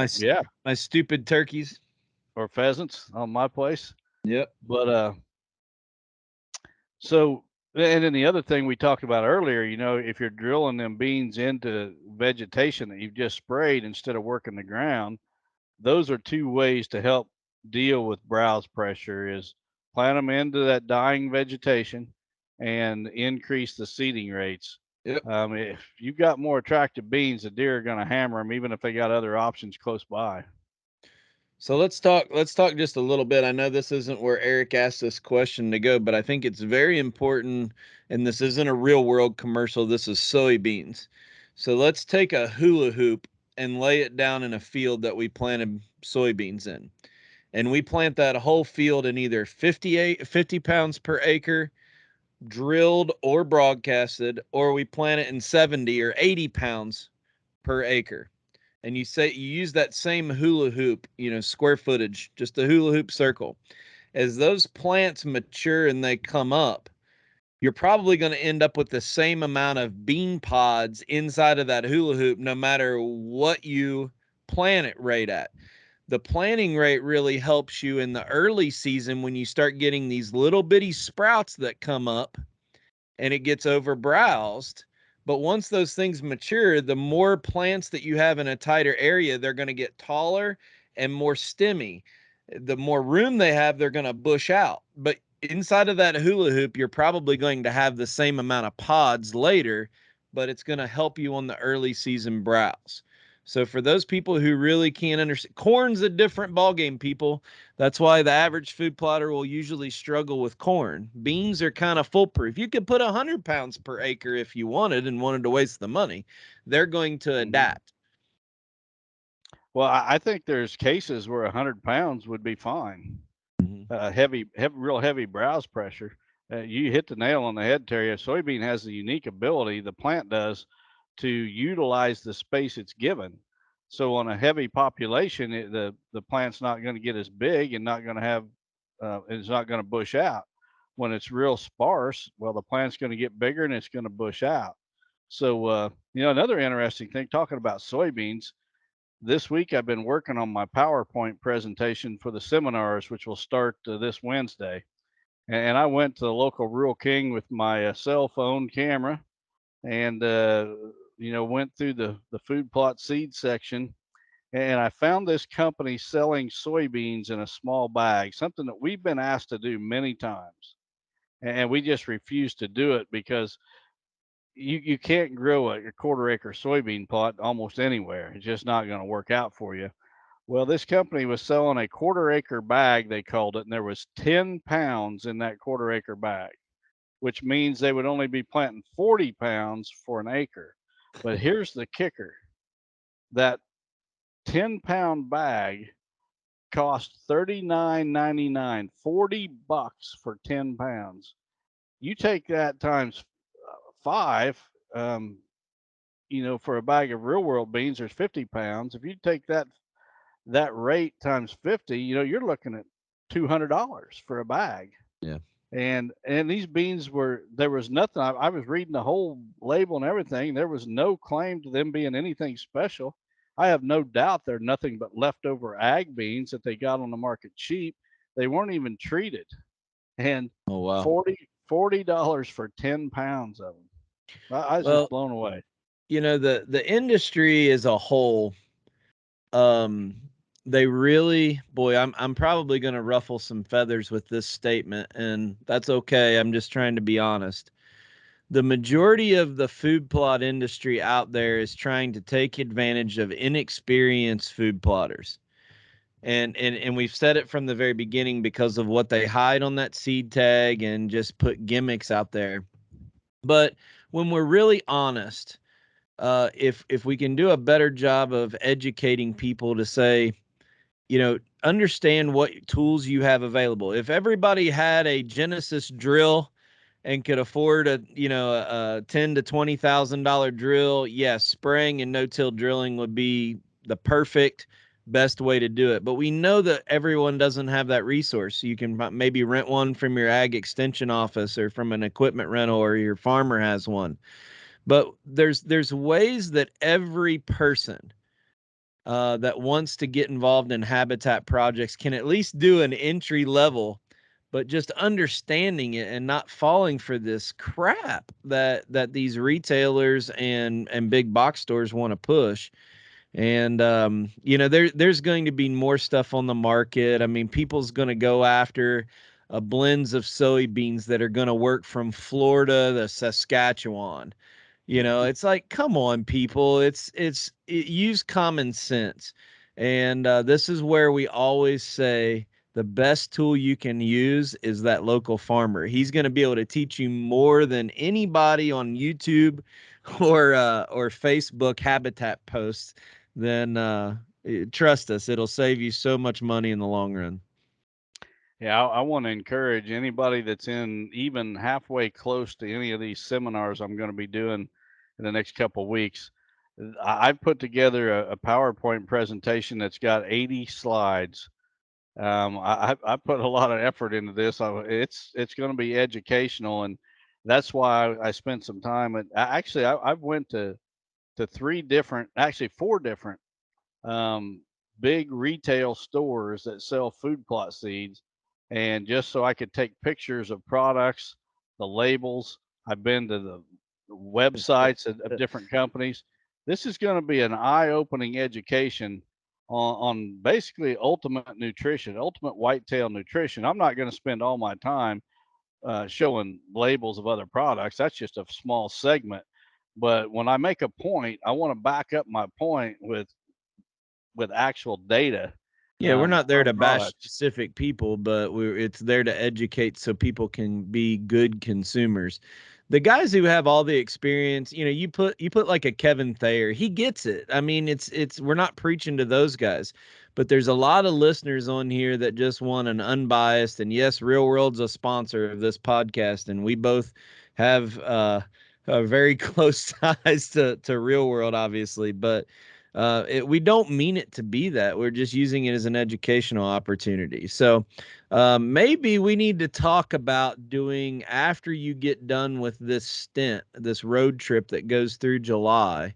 my stupid turkeys.
Or pheasants on my place.
Yep.
But so And then the other thing we talked about earlier, if you're drilling them beans into vegetation that you've just sprayed instead of working the ground, those are two ways to help deal with browse pressure is plant them into that dying vegetation and increase the seeding rates.
Yep.
If you've got more attractive beans, the deer are going to hammer them, even if they got other options close by.
So let's talk just a little bit. I know this isn't where Eric asked this question to go, but I think it's very important, and this isn't a real world commercial. This is soybeans. So let's take a hula hoop and lay it down in a field that we planted soybeans in. And we plant that whole field in either 50 pounds per acre, drilled or broadcasted, or we plant it in 70 or 80 pounds per acre. And you use that same hula hoop, square footage, just a hula hoop circle. As those plants mature and they come up, you're probably going to end up with the same amount of bean pods inside of that hula hoop, no matter what you plant it right at. The planting rate really helps you in the early season when you start getting these little bitty sprouts that come up and it gets overbrowsed. But once those things mature, the more plants that you have in a tighter area, they're going to get taller and more stemmy. The more room they have, they're going to bush out. But inside of that hula hoop, you're probably going to have the same amount of pods later, but it's going to help you on the early season browse. So for those people who really can't understand, corn's a different ballgame, people. That's why the average food plotter will usually struggle with corn. Beans are kind of foolproof. You could put 100 pounds per acre if you wanted and wanted to waste the money. They're going to adapt.
Well, I think there's cases where 100 pounds would be fine. Real heavy browse pressure. You hit the nail on the head, Terry. A soybean has the unique ability, the plant does, to utilize the space it's given. So on a heavy population, the plant's not going to get as big and not going to have, it's not going to bush out. When it's real sparse, well, the plant's going to get bigger and it's going to bush out. So, another interesting thing, talking about soybeans, this week I've been working on my PowerPoint presentation for the seminars, which will start this Wednesday. And I went to the local Rural King with my cell phone camera and, went through the food plot seed section. And I found this company selling soybeans in a small bag, something that we've been asked to do many times. And we just refuse to do it because you can't grow a quarter acre soybean plot almost anywhere. It's just not going to work out for you. Well, this company was selling a quarter acre bag, they called it, and there was 10 pounds in that quarter acre bag, which means they would only be planting 40 pounds for an acre. But here's the kicker. That 10-pound bag cost $39.99, $40 for 10 pounds. You take that times 5, for a bag of real world beans, there's 50 pounds. If you take that rate times 50, you're looking at $200 for a bag.
Yeah.
And these beans there was nothing. I was reading the whole label and everything. There was no claim to them being anything special. I have no doubt they're nothing but leftover ag beans that they got on the market cheap. They weren't even treated. And
oh wow,
$40 for 10 pounds of them. I was just blown away.
The industry as a whole, they really, boy, I'm probably going to ruffle some feathers with this statement, and that's okay. I'm just trying to be honest. The majority of the food plot industry out there is trying to take advantage of inexperienced food plotters. And we've said it from the very beginning because of what they hide on that seed tag and just put gimmicks out there. But when we're really honest, if we can do a better job of educating people to say, understand what tools you have available. If everybody had a Genesis drill and could afford a $10,000 to $20,000 drill, yes, spraying and no-till drilling would be the perfect best way to do it. But we know that everyone doesn't have that resource. You can maybe rent one from your ag extension office or from an equipment rental, or your farmer has one. But there's ways that every person that wants to get involved in habitat projects can at least do an entry level but just understanding it and not falling for this crap that these retailers and big box stores want to push. And there's going to be more stuff on the market. I mean, people's going to go after blends of soybeans that are going to work from Florida to Saskatchewan. It's like, come on, people. Use common sense. And this is where we always say the best tool you can use is that local farmer. He's going to be able to teach you more than anybody on YouTube or Facebook habitat posts. Then trust us, it'll save you so much money in the long run.
Yeah, I want to encourage anybody that's in even halfway close to any of these seminars I'm going to be doing in the next couple of weeks. I've put together a PowerPoint presentation that's got 80 slides. I put a lot of effort into this. It's going to be educational, and that's why I spent some time. I went to four different big retail stores that sell food plot seeds, and just so I could take pictures of products, the labels. I've been to the websites of different companies. This is going to be an eye-opening education on basically ultimate nutrition, ultimate whitetail nutrition. I'm not going to spend all my time showing labels of other products. That's just a small segment. But when I make a point, I want to back up my point with actual data.
Yeah, we're not there to bash
products.
specific people, but it's there to educate so people can be good consumers. The guys who have all the experience, you put like a Kevin Thayer, he gets it. I mean, we're not preaching to those guys, but there's a lot of listeners on here that just want an unbiased, and yes, Real World's a sponsor of this podcast, and we both have a very close ties to Real World, obviously, but we don't mean it to be that. We're just using it as an educational opportunity. So maybe we need to talk about doing, after you get done with this stint, this road trip that goes through July,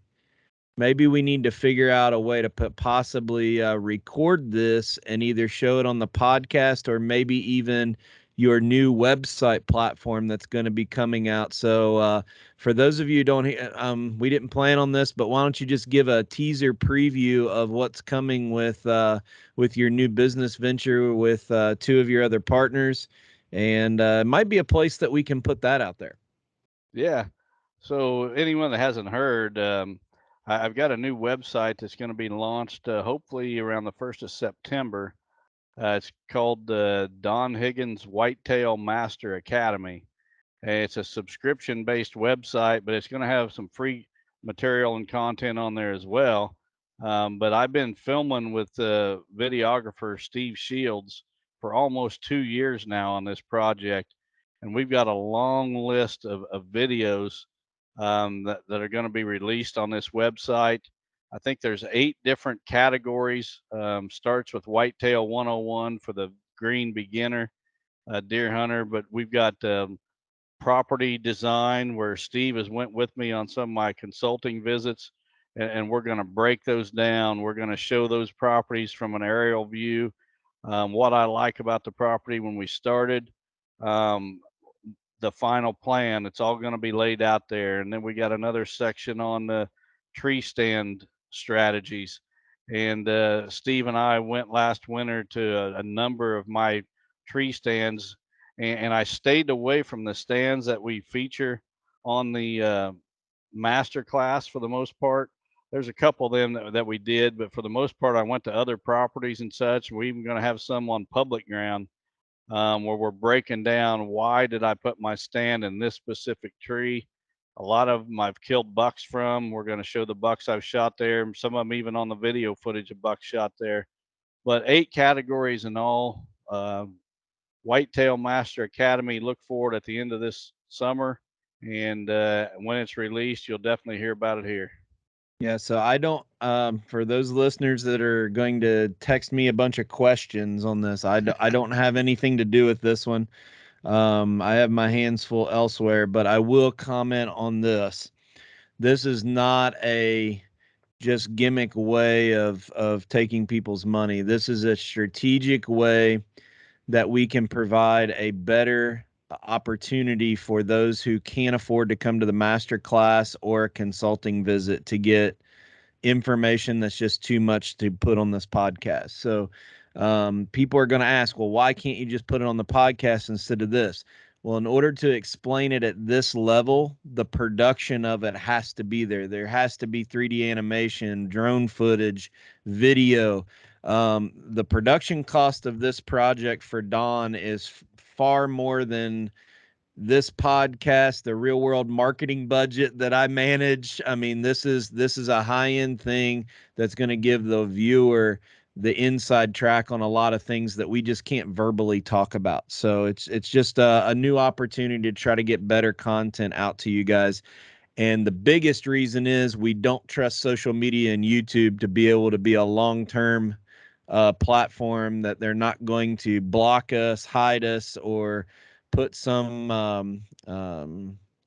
maybe we need to figure out a way to possibly record this and either show it on the podcast or maybe even your new website platform that's going to be coming out. So for those of you who don't, we didn't plan on this, but why don't you just give a teaser preview of what's coming with your new business venture with two of your other partners, and it might be a place that we can put that out there.
Yeah. So anyone that hasn't heard, I've got a new website that's going to be launched hopefully around the 1st of September. It's called the Don Higgins Whitetail Master Academy. It's a subscription-based website, but it's going to have some free material and content on there as well. But I've been filming with videographer Steve Shields for almost 2 years now on this project, and we've got a long list of videos that are going to be released on this website. I think there's 8 different categories. Starts with Whitetail 101 for the green beginner deer hunter, but we've got property design, where Steve has went with me on some of my consulting visits, and we're going to break those down. We're going to show those properties from an aerial view, what I like about the property when we started, the final plan. It's all going to be laid out there. And then we got another section on the tree stand strategies. And Steve and I went last winter to a number of my tree stands, and I stayed away from the stands that we feature on the master class for the most part. There's a couple of them that we did, but for the most part, I went to other properties and such. We're even going to have some on public ground where we're breaking down why did I put my stand in this specific tree. A lot of them I've killed bucks from. We're going to show the bucks I've shot there. Some of them even on the video footage of bucks shot there. But 8 categories in all. Whitetail Master Academy. Look for it at the end of this summer, and when it's released, you'll definitely hear about it here.
Yeah, so I don't, for those listeners that are going to text me a bunch of questions on this, I don't have anything to do with this one. I have my hands full elsewhere, but I will comment on this. This is not a just gimmick way of taking people's money. This is a strategic way that we can provide a better opportunity for those who can't afford to come to the master class or a consulting visit to get information that's just too much to put on this podcast. So people are going to ask, well, why can't you just put it on the podcast instead of this? Well, in order to explain it at this level, the production of it has to be there. There has to be 3D animation, drone footage, video. The production cost of this project for Don is far more than this podcast, the real world marketing budget that I manage. I mean, this is a high end thing that's going to give the viewer the inside track on a lot of things that we just can't verbally talk about. So it's just a new opportunity to try to get better content out to you guys. And the biggest reason is we don't trust social media and YouTube to be able to be a long-term platform, that they're not going to block us, hide us, or put some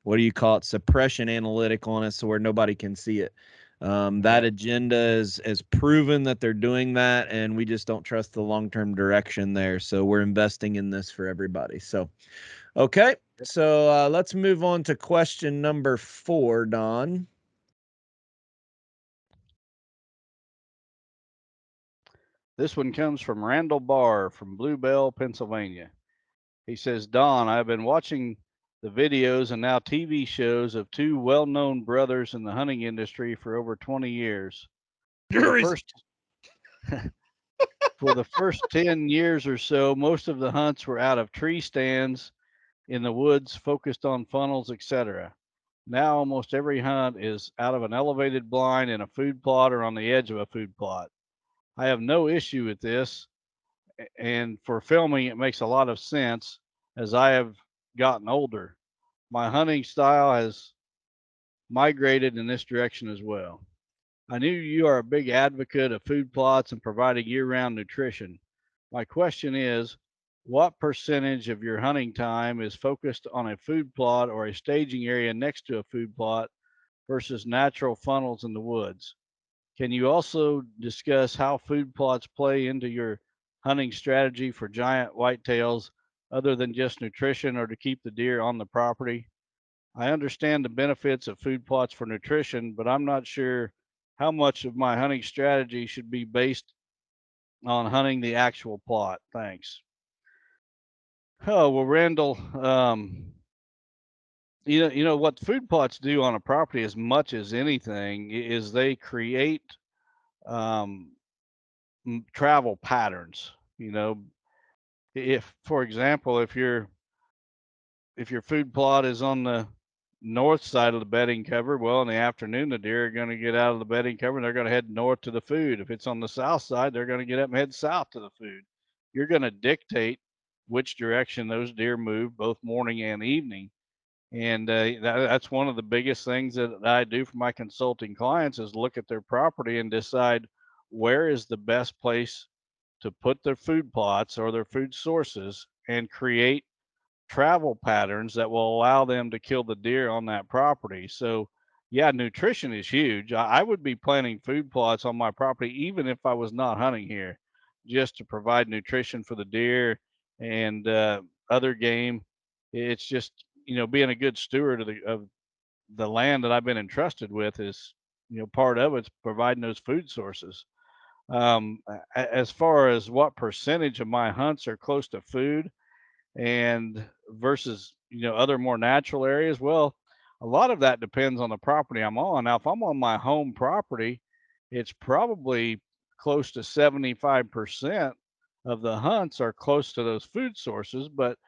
what do you call it, suppression analytic on us, so where nobody can see it. That agenda is proven that they're doing that, and we just don't trust the long-term direction there. So we're investing in this for everybody. So, okay. So let's move on to question number 4, Don.
This one comes from Randall Barr from Bluebell, Pennsylvania. He says, Don, I've been watching the videos and now TV shows of two well-known brothers in the hunting industry for over 20 years. For the first 10 years or so, most of the hunts were out of tree stands in the woods, focused on funnels, etc. Now almost every hunt is out of an elevated blind in a food plot or on the edge of a food plot. I have no issue with this, and for filming, it makes a lot of sense as I have gotten older. My hunting style has migrated in this direction as well. I knew you are a big advocate of food plots and providing year-round nutrition. My question is, what percentage of your hunting time is focused on a food plot or a staging area next to a food plot versus natural funnels in the woods? Can you also discuss how food plots play into your hunting strategy for giant whitetails other than just nutrition or to keep the deer on the property? I understand the benefits of food plots for nutrition, but I'm not sure how much of my hunting strategy should be based on hunting the actual plot. Thanks. Oh, well, Randall, you know what food plots do on a property as much as anything is they create um, travel patterns. You know, if, for example, if your food plot is on the north side of the bedding cover, well, in the afternoon, the deer are going to get out of the bedding cover and they're going to head north to the food. If it's on the south side, they're going to get up and head south to the food. You're going to dictate which direction those deer move, both morning and evening. And that's one of the biggest things that I do for my consulting clients is look at their property and decide where is the best place to put their food plots or their food sources and create travel patterns that will allow them to kill the deer on that property. So, yeah, nutrition is huge. I would be planting food plots on my property even if I was not hunting here, just to provide nutrition for the deer and other game. It's just, you know, being a good steward of the land that I've been entrusted with is, you know, part of it's providing those food sources. As far as what percentage of my hunts are close to food and versus, you know, other more natural areas, well, a lot of that depends on the property I'm on. Now, if I'm on my home property, it's probably close to 75% of the hunts are close to those food sources, but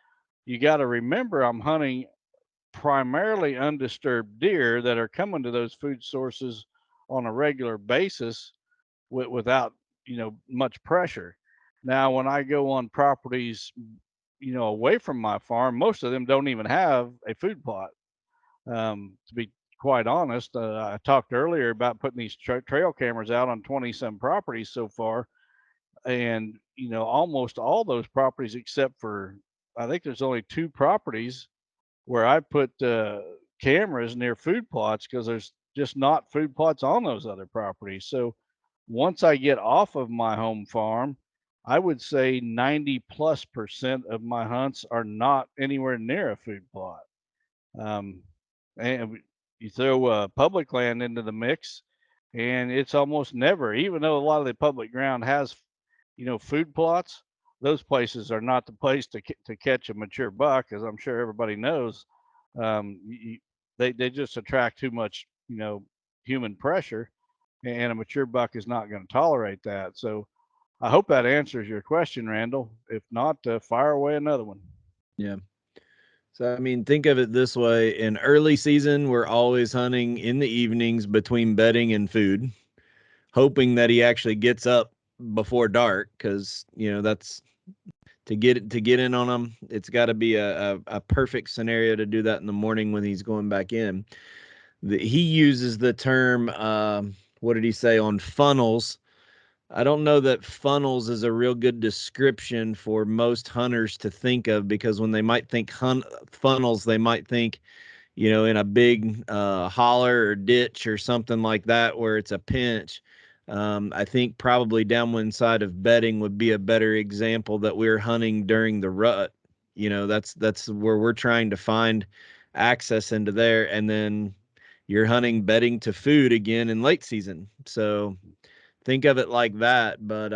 you got to remember I'm hunting primarily undisturbed deer that are coming to those food sources on a regular basis without, you know, much pressure. Now, when I go on properties, you know, away from my farm, most of them don't even have a food plot. To be quite honest, I talked earlier about putting these trail cameras out on 20 some properties so far. And, you know, almost all those properties, except for, I think there's only 2 properties where I put cameras near food plots because there's just not food plots on those other properties. So once I get off of my home farm, I would say 90+% of my hunts are not anywhere near a food plot. Um, and you throw public land into the mix, and it's almost never, even though a lot of the public ground has, food plots, those places are not the place to catch a mature buck, as I'm sure everybody knows. They just attract too much, human pressure, and a mature buck is not going to tolerate that. So I hope that answers your question, Randall. If not, fire away another one.
Yeah. So, I mean, think of it this way. In early season, we're always hunting in the evenings between bedding and food, hoping that he actually gets up before dark, because, that's to get in on him. It's got to be a perfect scenario to do that in the morning when he's going back in. He uses the term, what did he say, on funnels? I don't know that funnels is a real good description for most hunters to think of, because when they might think funnels, they might think, in a big holler or ditch or something like that where it's a pinch. I think probably downwind side of bedding would be a better example, that we're hunting during the rut. That's where we're trying to find access into there, and then you're hunting bedding to food again in late season. So think of it like that. But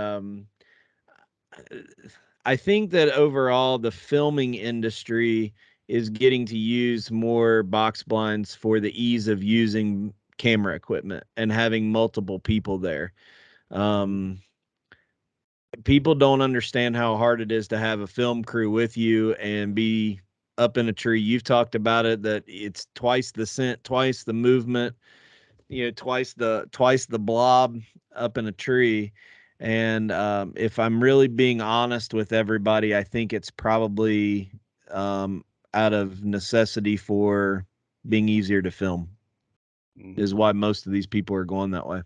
I think that overall the filming industry is getting to use more box blinds for the ease of using camera equipment and having multiple people there. Um, People don't understand how hard it is to have a film crew with you and be up in a tree. You've talked about it, that it's twice the scent, twice the movement, twice the blob up in a tree. And if I'm really being honest with everybody, I think it's probably out of necessity for being easier to film is why most of these people are going that way.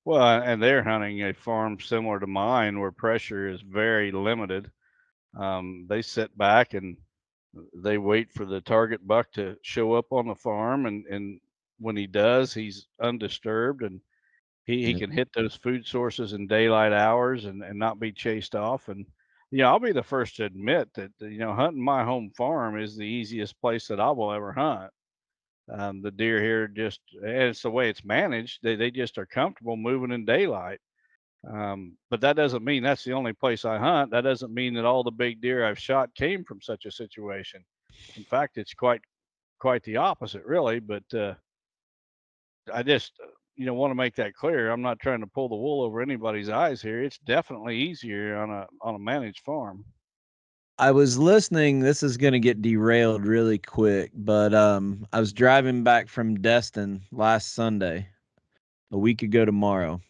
Well, and they're hunting a farm similar to mine where pressure is very limited. They sit back and they wait for the target buck to show up on the farm, and when he does, he's undisturbed, and he
Yep.
can hit those food sources in daylight hours and not be chased off. And I'll be the first to admit that hunting my home farm is the easiest place that I will ever hunt. The deer here just, and it's the way it's managed. They just are comfortable moving in daylight. But that doesn't mean that's the only place I hunt. That doesn't mean that all the big deer I've shot came from such a situation. In fact, it's quite the opposite, really. But I just want to make that clear. I'm not trying to pull the wool over anybody's eyes here. It's definitely easier on a managed farm.
I was listening. This is going to get derailed really quick, but I was driving back from Destin last Sunday, a week ago tomorrow,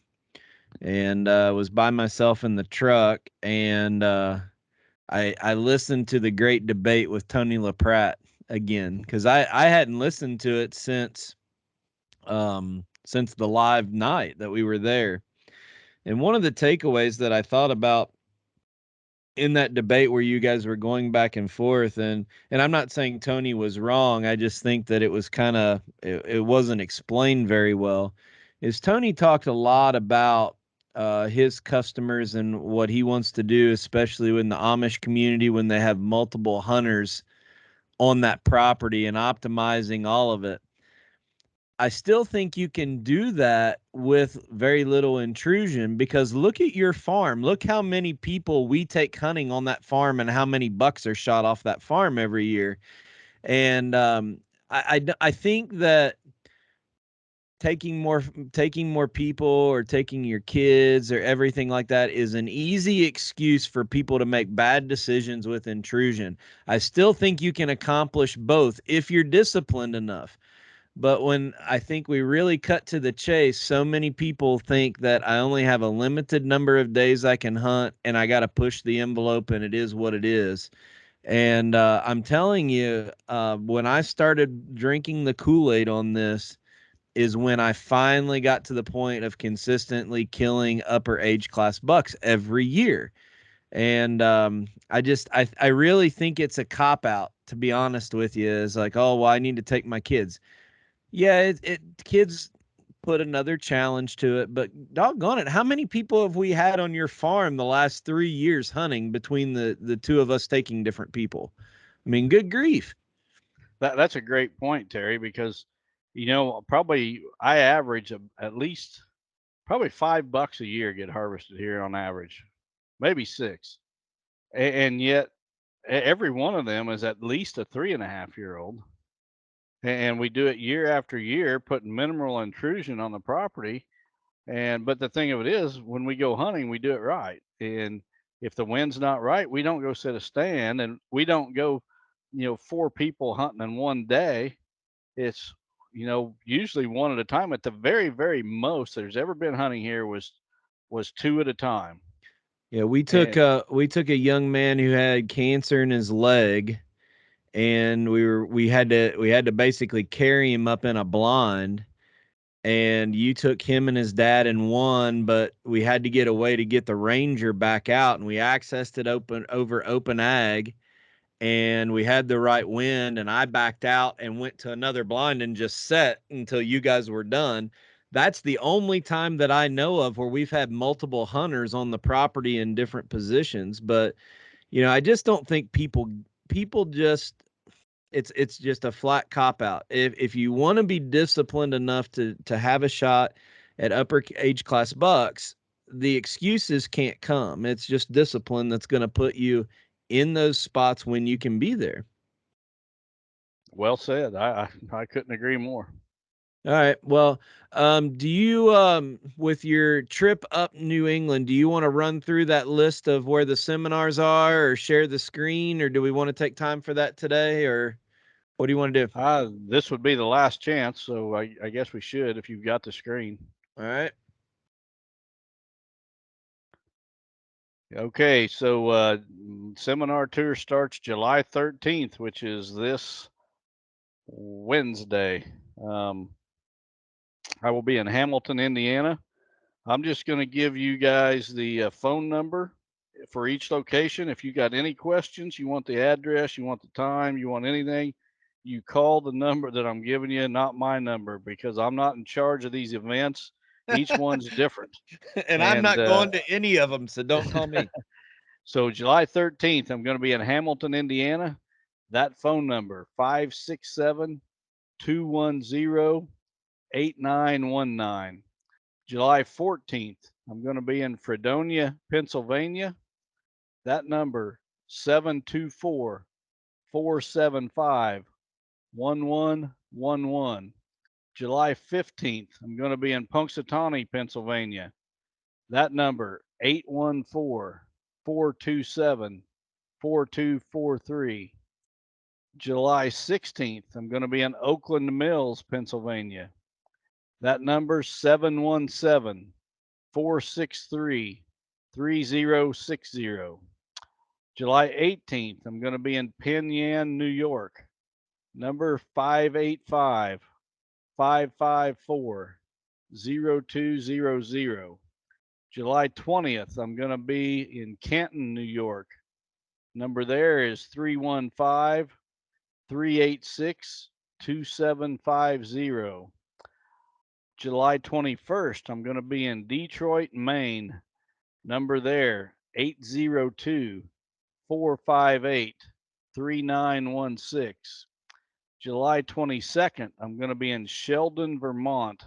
and was by myself in the truck, and I listened to the great debate with Tony LaPratt again, because I hadn't listened to it since the live night that we were there. And one of the takeaways that I thought about in that debate where you guys were going back and forth, and I'm not saying Tony was wrong, I just think that it was kind of it wasn't explained very well, is Tony talked a lot about his customers and what he wants to do, especially in the Amish community when they have multiple hunters on that property and optimizing all of it. I still think you can do that with very little intrusion, because look at your farm. Look how many people we take hunting on that farm and how many bucks are shot off that farm every year. And I think that taking more people or taking your kids or everything like that is an easy excuse for people to make bad decisions with intrusion. I still think you can accomplish both if you're disciplined enough. But when I think we really cut to the chase, so many people think that I only have a limited number of days I can hunt and I got to push the envelope and it is what it is. And I'm telling you, when I started drinking the Kool-Aid on this is when I finally got to the point of consistently killing upper age class bucks every year. And I really think it's a cop out, to be honest with you. It's like, oh, well, I need to take my kids. Yeah, kids put another challenge to it. But doggone it, how many people have we had on your farm the last 3 years hunting between the two of us taking different people? I mean, good grief.
That's a great point, Terry, because probably I average at least probably $5 a year get harvested here on average, maybe 6, and yet every one of them is at least a 3.5-year-old, and we do it year after year, putting minimal intrusion on the property. But the thing of it is, when we go hunting, we do it right. And if the wind's not right, we don't go set a stand, and we don't go, 4 people hunting in one day. It's, usually one at a time. At the very, very most there's ever been hunting here was 2 at a time.
Yeah, we took
And
a young man who had cancer in his leg, and we had to basically carry him up in a blind. And you took him and his dad in one, but we had to get a way to get the Ranger back out, and we accessed it over open ag, and we had the right wind, and I backed out and went to another blind and just sat until you guys were done. That's the only time that I know of where we've had multiple hunters on the property in different positions. But I just don't think people just, it's just a flat cop out. If you want to be disciplined enough to have a shot at upper age class bucks, the excuses can't come. It's just discipline that's going to put you in those spots when you can be there.
well said. I couldn't agree more.
All right. Well, do you, with your trip up New England, do you want to run through that list of where the seminars are, or share the screen, or do we want to take time for that today, or what do you want to do?
This would be the last chance, so I guess we should, if you've got the screen.
All right.
Okay, so seminar tour starts July 13th, which is this Wednesday. I will be in Hamilton, Indiana. I'm just going to give you guys the phone number for each location. If you got any questions, you want the address, you want the time, you want anything, you call the number that I'm giving you, not my number, because I'm not in charge of these events. Each one's different.
And I'm not going to any of them, so don't call me.
So July 13th, I'm going to be in Hamilton, Indiana. That phone number, 567-210-8919. July 14th, I'm going to be in Fredonia, Pennsylvania. That number, 724-475-1111. July 15th, I'm going to be in Punxsutawney, Pennsylvania. That number, 814-427-4243. July 16th, I'm going to be in Oakland Mills, Pennsylvania. That number, 717-463-3060. July 18th, I'm going to be in Penn Yan, New York. Number 585-554-0200. July 20th, I'm going to be in Canton, New York. Number there is 315-386-2750. July 21st, I'm going to be in Detroit, Maine. Number there, 802-458-3916. July 22nd, I'm going to be in Sheldon, Vermont.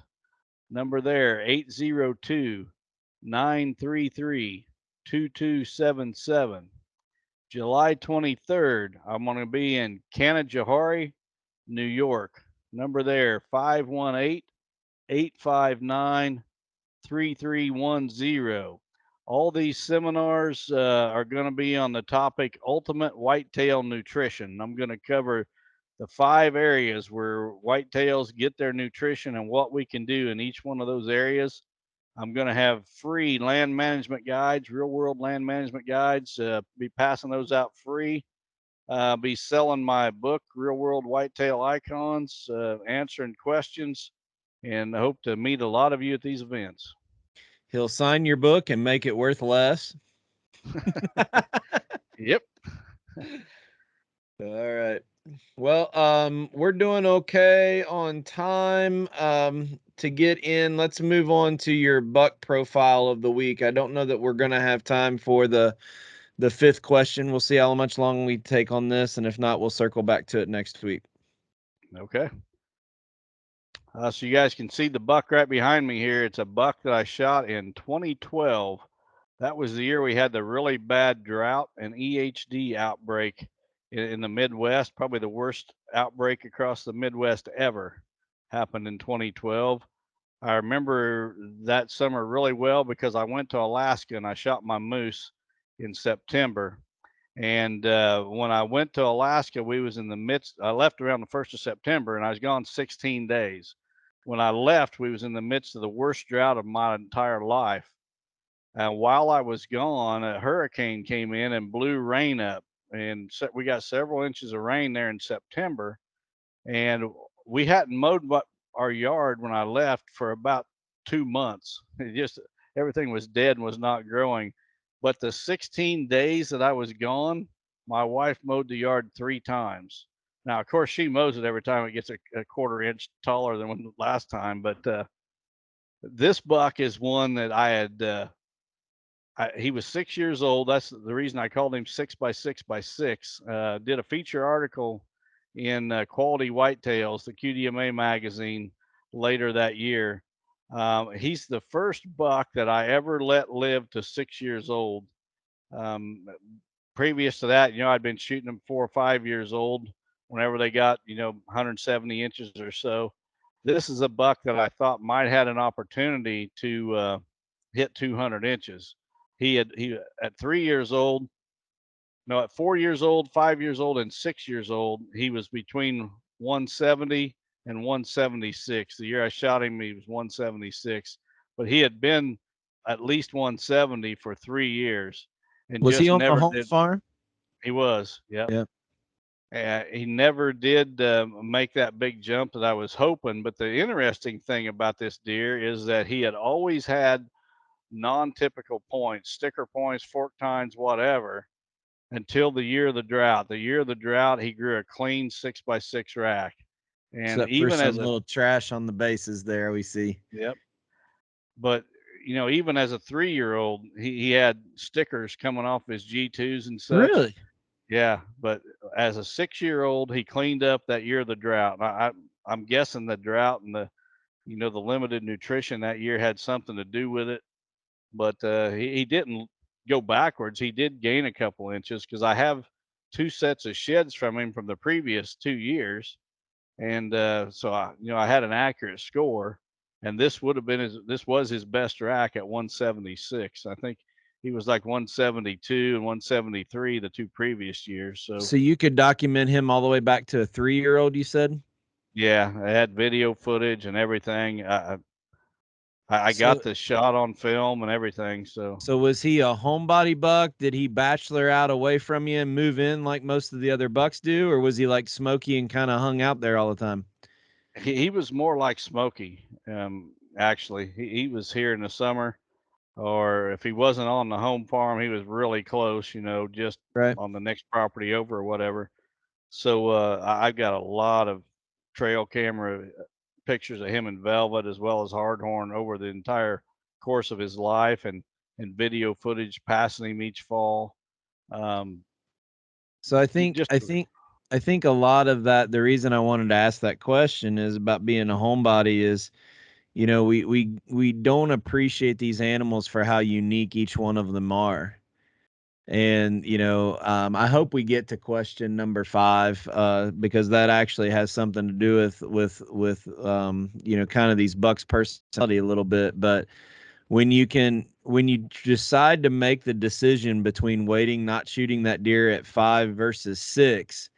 Number there, 802-933-2277. July 23rd, I'm going to be in Canajoharie, New York. Number there, 518-859-3310. All these seminars are going to be on the topic ultimate whitetail nutrition. I'm going to cover the 5 areas where whitetails get their nutrition and what we can do in each one of those areas. I'm going to have free land management guides, real world land management guides, be passing those out free. Be selling my book, Real World Whitetail Icons, answering questions, and I hope to meet a lot of you at these events.
He'll sign your book and make it worth less.
Yep.
All right. Well, we're doing okay on time. To get in, let's move on to your buck profile of the week. I don't know that we're gonna have time for the fifth question. We'll see how much long we take on this, and if not, we'll circle back to it next week.
Okay. So you guys can see the buck right behind me here. It's a buck that I shot in 2012. That was the year we had the really bad drought and EHD outbreak in the Midwest. Probably the worst outbreak across the Midwest ever happened in 2012. I remember that summer really well because I went to Alaska and I shot my moose in September. And when I went to Alaska, we was in the midst. I left around the 1st of September, and I was gone 16 days. When I left, we was in the midst of the worst drought of my entire life. And while I was gone, a hurricane came in and blew rain up, and we got several inches of rain there in September. And we hadn't mowed our yard when I left for about 2 months. It just everything was dead and was not growing. But the 16 days that I was gone, my wife mowed the yard 3 times. Now, of course, she mows it every time it gets a quarter inch taller than when last time. But this buck is one that I had. He was 6 years old. That's the reason I called him 6x6x6. Did a feature article in Quality Whitetails, the QDMA magazine, later that year. He's the first buck that I ever let live to 6 years old. Previous to that, I'd been shooting them 4 or 5 years old whenever they got, 170 inches or so. This is a buck that I thought might had an opportunity to hit 200 inches. He at 3 years old, no, at 4 years old, 5 years old, and 6 years old, he was between 170 and 176. The year I shot him, he was 176, but he had been at least 170 for 3 years, and
Was he
just
on the
never
home
did.
farm?
He was, yep.
Yeah.
He never did make that big jump that I was hoping. But the interesting thing about this deer is that he had always had non-typical points, sticker points, fork tines, whatever, until the year of the drought. The year of the drought, he grew a clean 6x6 rack. And
Except for
even
some
as a
little trash on the bases there, we see.
yep, but even as a 3-year-old, he had stickers coming off his G2s and such.
Really?
Yeah, but as a 6-year-old, he cleaned up that year of the drought. I'm guessing the drought and the the limited nutrition that year had something to do with it. But he didn't go backwards. He did gain a couple inches because I have 2 sets of sheds from him from the previous 2 years, and so I had an accurate score, and this was his best rack at 176. I think he was like 172 and 173 the 2 previous years. So
you could document him all the way back to a 3-year-old, you said?
yeah, I had video footage and everything. I
So
got the shot on film and everything. So
was he a homebody buck? Did he bachelor out away from you and move in like most of the other bucks do? Or was he like Smokey and kind of hung out there all the time?
he was more like Smokey. Actually, he was here in the summer, or if he wasn't on the home farm, he was really close, just
Right.
on the next property over or whatever. So I've got a lot of trail camera pictures of him in velvet as well as hardhorn over the entire course of his life, and video footage passing him each fall.
So I think a lot of that, the reason I wanted to ask that question is about being a homebody is, we don't appreciate these animals for how unique each one of them are. And, I hope we get to question number 5, because that actually has something to do with kind of these bucks' personality a little bit. But when you decide to make the decision between waiting, not shooting that deer at 5 versus 6,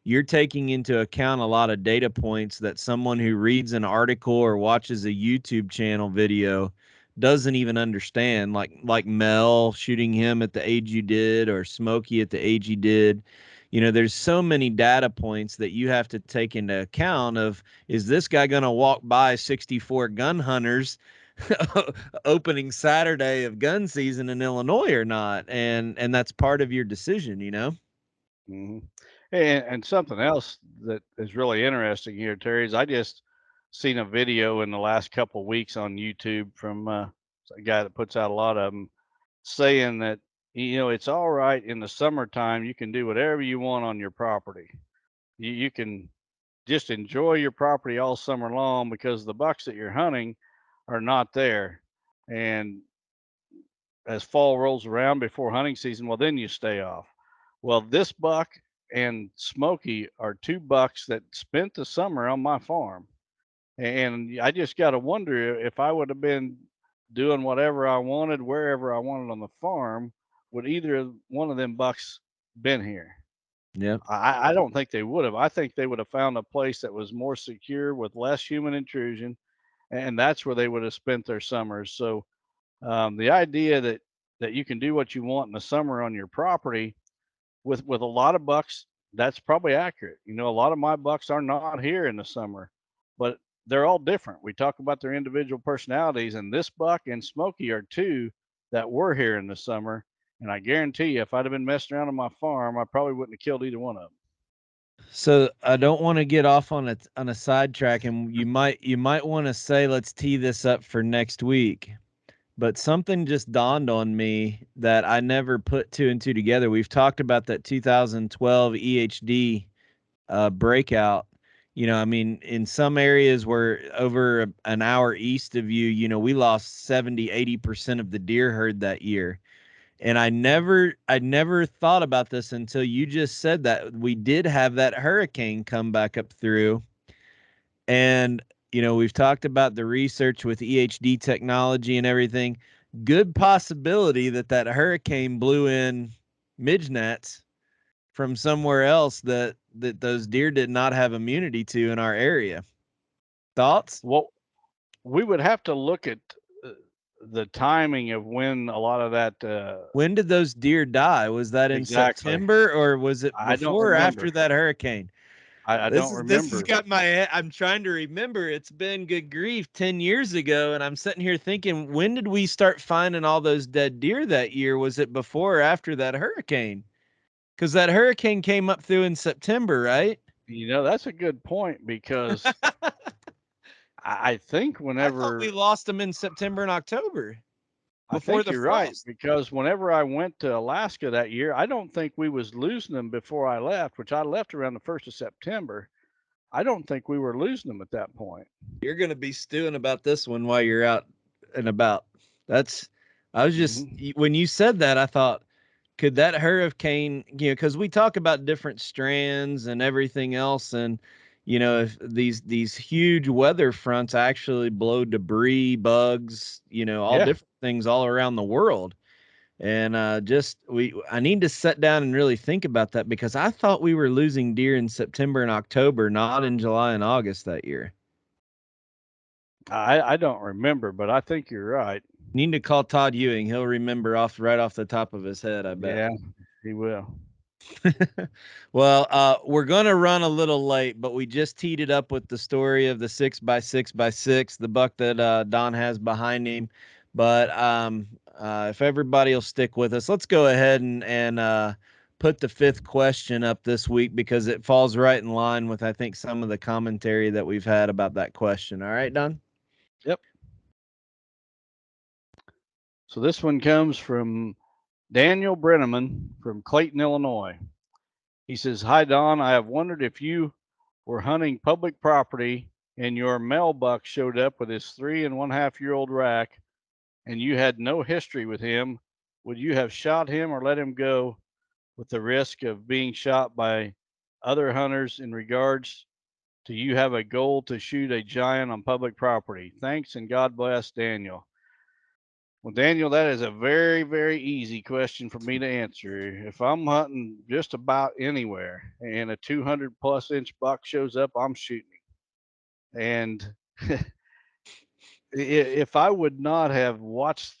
you're taking into account a lot of data points that someone who reads an article or watches a YouTube channel video doesn't even understand, like Mel shooting him at the age you did, or Smokey at the age you did. There's so many data points that you have to take into account of, is this guy going to walk by 64 gun hunters opening Saturday of gun season in Illinois or not? And that's part of your decision,
Mm-hmm. And something else that is really interesting here, Terry, is I just seen a video in the last couple of weeks on YouTube from a guy that puts out a lot of them, saying that it's all right in the summertime. You can do whatever you want on your property. You can just enjoy your property all summer long because the bucks that you're hunting are not there. And as fall rolls around before hunting season, well, then you stay off. Well, this buck and Smokey are two bucks that spent the summer on my farm. And I just got to wonder if I would have been doing whatever I wanted, wherever I wanted on the farm, would either one of them bucks been here?
Yep.
I don't think they would have. I think they would have found a place that was more secure with less human intrusion, and that's where they would have spent their summers. So the idea that you can do what you want in the summer on your property with a lot of bucks, that's probably accurate. A lot of my bucks are not here in the summer, but they're all different. We talk about their individual personalities, and this buck and Smokey are two that were here in the summer. And I guarantee you, if I'd have been messing around on my farm, I probably wouldn't have killed either one of them.
So I don't want to get off on a sidetrack, and you might want to say, let's tee this up for next week. But something just dawned on me that I never put two and two together. We've talked about that 2012 EHD breakout. In some areas where over an hour east of you, we lost 70-80% of the deer herd that year. And I never thought about this until you just said that. We did have that hurricane come back up through. And, we've talked about the research with EHD technology and everything. Good possibility that hurricane blew in midge nets from somewhere else that those deer did not have immunity to in our area. Thoughts?
Well, we would have to look at the timing of when a lot of that.
When did those deer die? Was that in
Exactly.
September, or was it
I don't
before or after
remember.
that hurricane?
I don't remember.
This has got my head. I'm trying to remember. It's been, good grief, 10 years ago. And I'm sitting here thinking, when did we start finding all those dead deer that year? Was it before or after that hurricane? Because that hurricane came up through in September, right?
That's a good point, because I think
I
whenever
thought we lost them in September and October.
I
Before
think
the
you're right,
frost.
because whenever I went to Alaska that year, I don't think we was losing them before I left, which I left around the 1st of September. I don't think we were losing them at that point.
You're going to be stewing about this one while you're out and about. I was just, when you said that, I thought, could that hurricane, because we talk about different strands and everything else. And, if these huge weather fronts actually blow debris, bugs, all different things all around the world. And I need to sit down and really think about that, because I thought we were losing deer in September and October, not in July and August that year.
I don't remember, but I think you're right.
Need to call Todd Ewing. He'll remember right off the top of his head, I bet.
Yeah, he will.
Well, we're going to run a little late, but we just teed it up with the story of the 6x6x6, the buck that Don has behind him. But if everybody will stick with us, let's go ahead and put the 5th question up this week, because it falls right in line with, I think, some of the commentary that we've had about that question. All right, Don?
Yep. So this one comes from Daniel Brenneman from Clayton, Illinois. He says, "Hi, Don. I have wondered if you were hunting public property and your male buck showed up with his 3.5-year-old rack and you had no history with him, would you have shot him or let him go, with the risk of being shot by other hunters in regards to you have a goal to shoot a giant on public property? Thanks, and God bless, Daniel." Well, Daniel, that is a very, very easy question for me to answer. If I'm hunting just about anywhere and a 200+ inch buck shows up, I'm shooting him. And if I would not have watched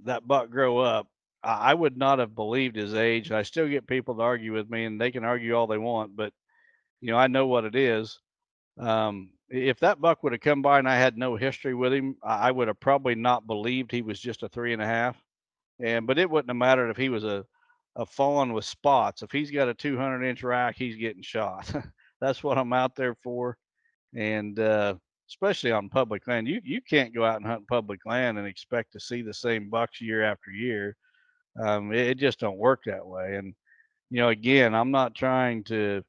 that buck grow up, I would not have believed his age. I still get people to argue with me, and they can argue all they want, but I know what it is. If that buck would have come by and I had no history with him, I would have probably not believed he was just a 3.5. But it wouldn't have mattered if he was a a fawn with spots. If he's got a 200-inch rack, he's getting shot. That's what I'm out there for. And especially on public land, you can't go out and hunt public land and expect to see the same bucks year after year. It just don't work that way. And again, I'm not trying to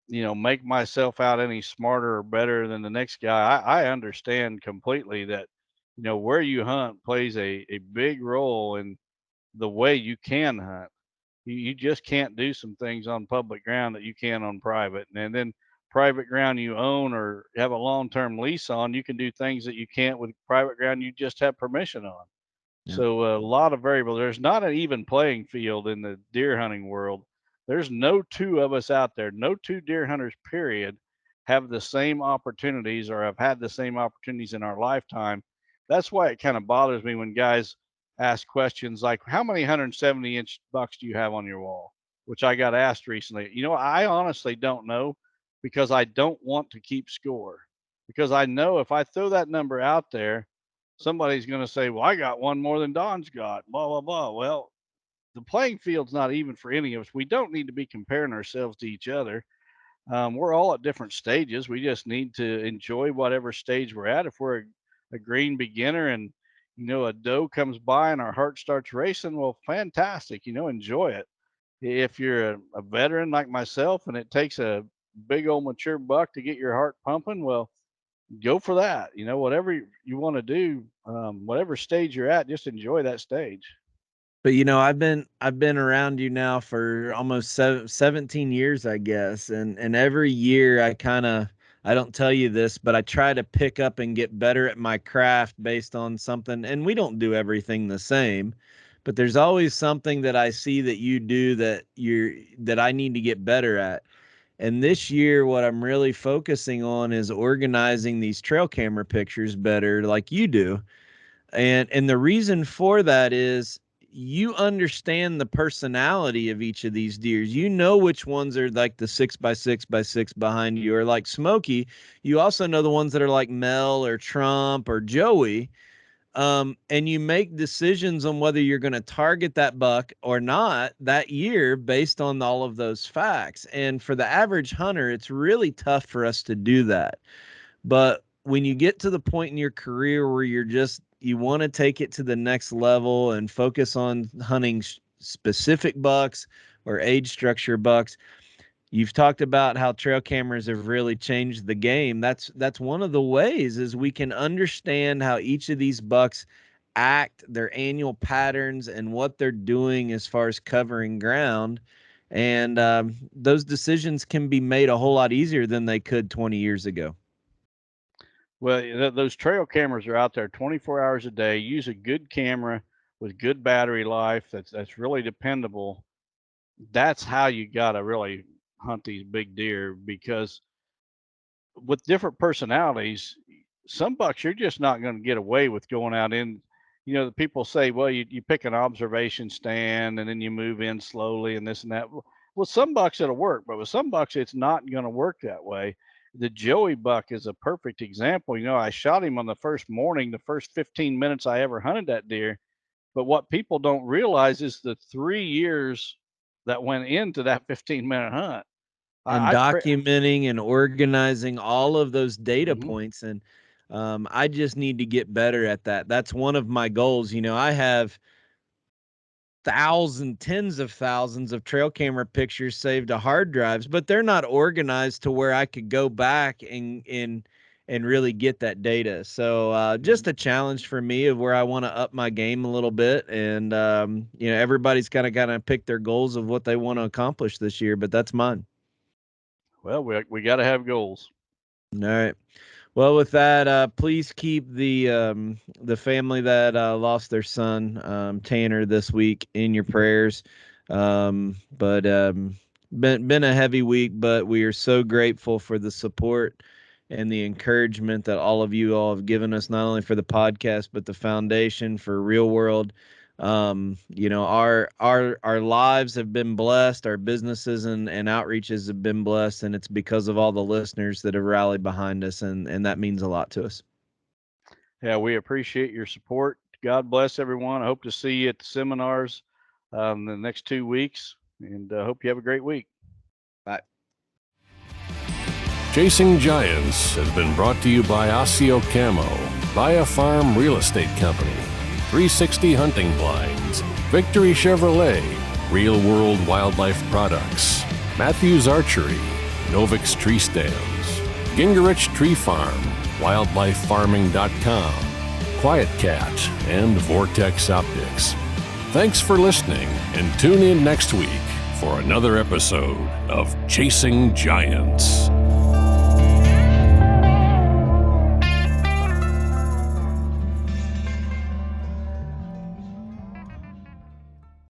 make myself out any smarter or better than the next guy. I understand completely that where you hunt plays a big role in the way you can hunt. You just can't do some things on public ground that you can on private. And then private ground you own or have a long-term lease on, you can do things that you can't with private ground you just have permission on.
Yeah.
So a lot of variables. There's not an even playing field in the deer hunting world. There's no two of us out there, no two deer hunters, period, have the same opportunities or have had the same opportunities in our lifetime. That's why it kind of bothers me when guys ask questions like, how many 170-inch bucks do you have on your wall? Which I got asked recently. I honestly don't know because I don't want to keep score. Because I know if I throw that number out there, somebody's going to say, well, I got one more than Don's got, blah, blah, blah. Well, the playing field's not even for any of us. We don't need to be comparing ourselves to each other. We're all at different stages. We just need to enjoy whatever stage we're at. If we're a green beginner and, a doe comes by and our heart starts racing, well, fantastic, enjoy it. If you're a veteran like myself and it takes a big old mature buck to get your heart pumping, well, go for that. Whatever you want to do, whatever stage you're at, just enjoy that stage.
But I've been around you now for almost 17 years, I guess, and every year I don't tell you this, but I try to pick up and get better at my craft based on something. And we don't do everything the same, but there's always something that I see that you do that I need to get better at. And this year, what I'm really focusing on is organizing these trail camera pictures better, like you do. And the reason for that is you understand the personality of each of these deers. You know which ones are like the 6x6x6 behind you, or like Smokey. You also know the ones that are like Mel or Trump or Joey. And you make decisions on whether you're going to target that buck or not that year based on all of those facts. And for the average hunter, it's really tough for us to do that. But when you get to the point in your career where you want to take it to the next level and focus on hunting specific bucks or age structure bucks, you've talked about how trail cameras have really changed the game. That's one of the ways is we can understand how each of these bucks act, their annual patterns, and what they're doing as far as covering ground. And those decisions can be made a whole lot easier than they could 20 years ago.
Well, those trail cameras are out there 24 hours a day. Use a good camera with good battery life that's really dependable. That's how you got to really hunt these big deer, because with different personalities, some bucks you're just not going to get away with going out in. The people say, well, you pick an observation stand and then you move in slowly and this and that. Well, some bucks it'll work, but with some bucks it's not going to work that way. The Joey buck is a perfect example. I shot him on the first morning, the first 15 minutes I ever hunted that deer. But what people don't realize is the 3 years that went into that 15-minute hunt.
And documenting and organizing all of those data points. And I just need to get better at that. That's one of my goals. I have tens of thousands of trail camera pictures saved to hard drives, but they're not organized to where I could go back and really get that data. So just a challenge for me of where I want to up my game a little bit. And, everybody's got to pick their goals of what they want to accomplish this year, but that's mine.
Well, we got to have goals.
All right. Well, with that, please keep the family that lost their son, Tanner, this week in your prayers. Been a heavy week, but we are so grateful for the support and the encouragement that all of you all have given us, not only for the podcast, but the foundation for Real World. Our lives have been blessed, our businesses and outreaches have been blessed, and it's because of all the listeners that have rallied behind us, and that means a lot to us.
Yeah, we appreciate your support. God bless everyone. I hope to see you at the seminars in the next 2 weeks, and hope you have a great week.
Bye.
Chasing Giants has been brought to you by Osseo Camo, Via Farm Real Estate Company, 360 Hunting Blinds, Victory Chevrolet, Real World Wildlife Products, Matthews Archery, Novix Tree Stands, Gingerich Tree Farm, WildlifeFarming.com, Quiet Cat, and Vortex Optics. Thanks for listening, and tune in next week for another episode of Chasing Giants.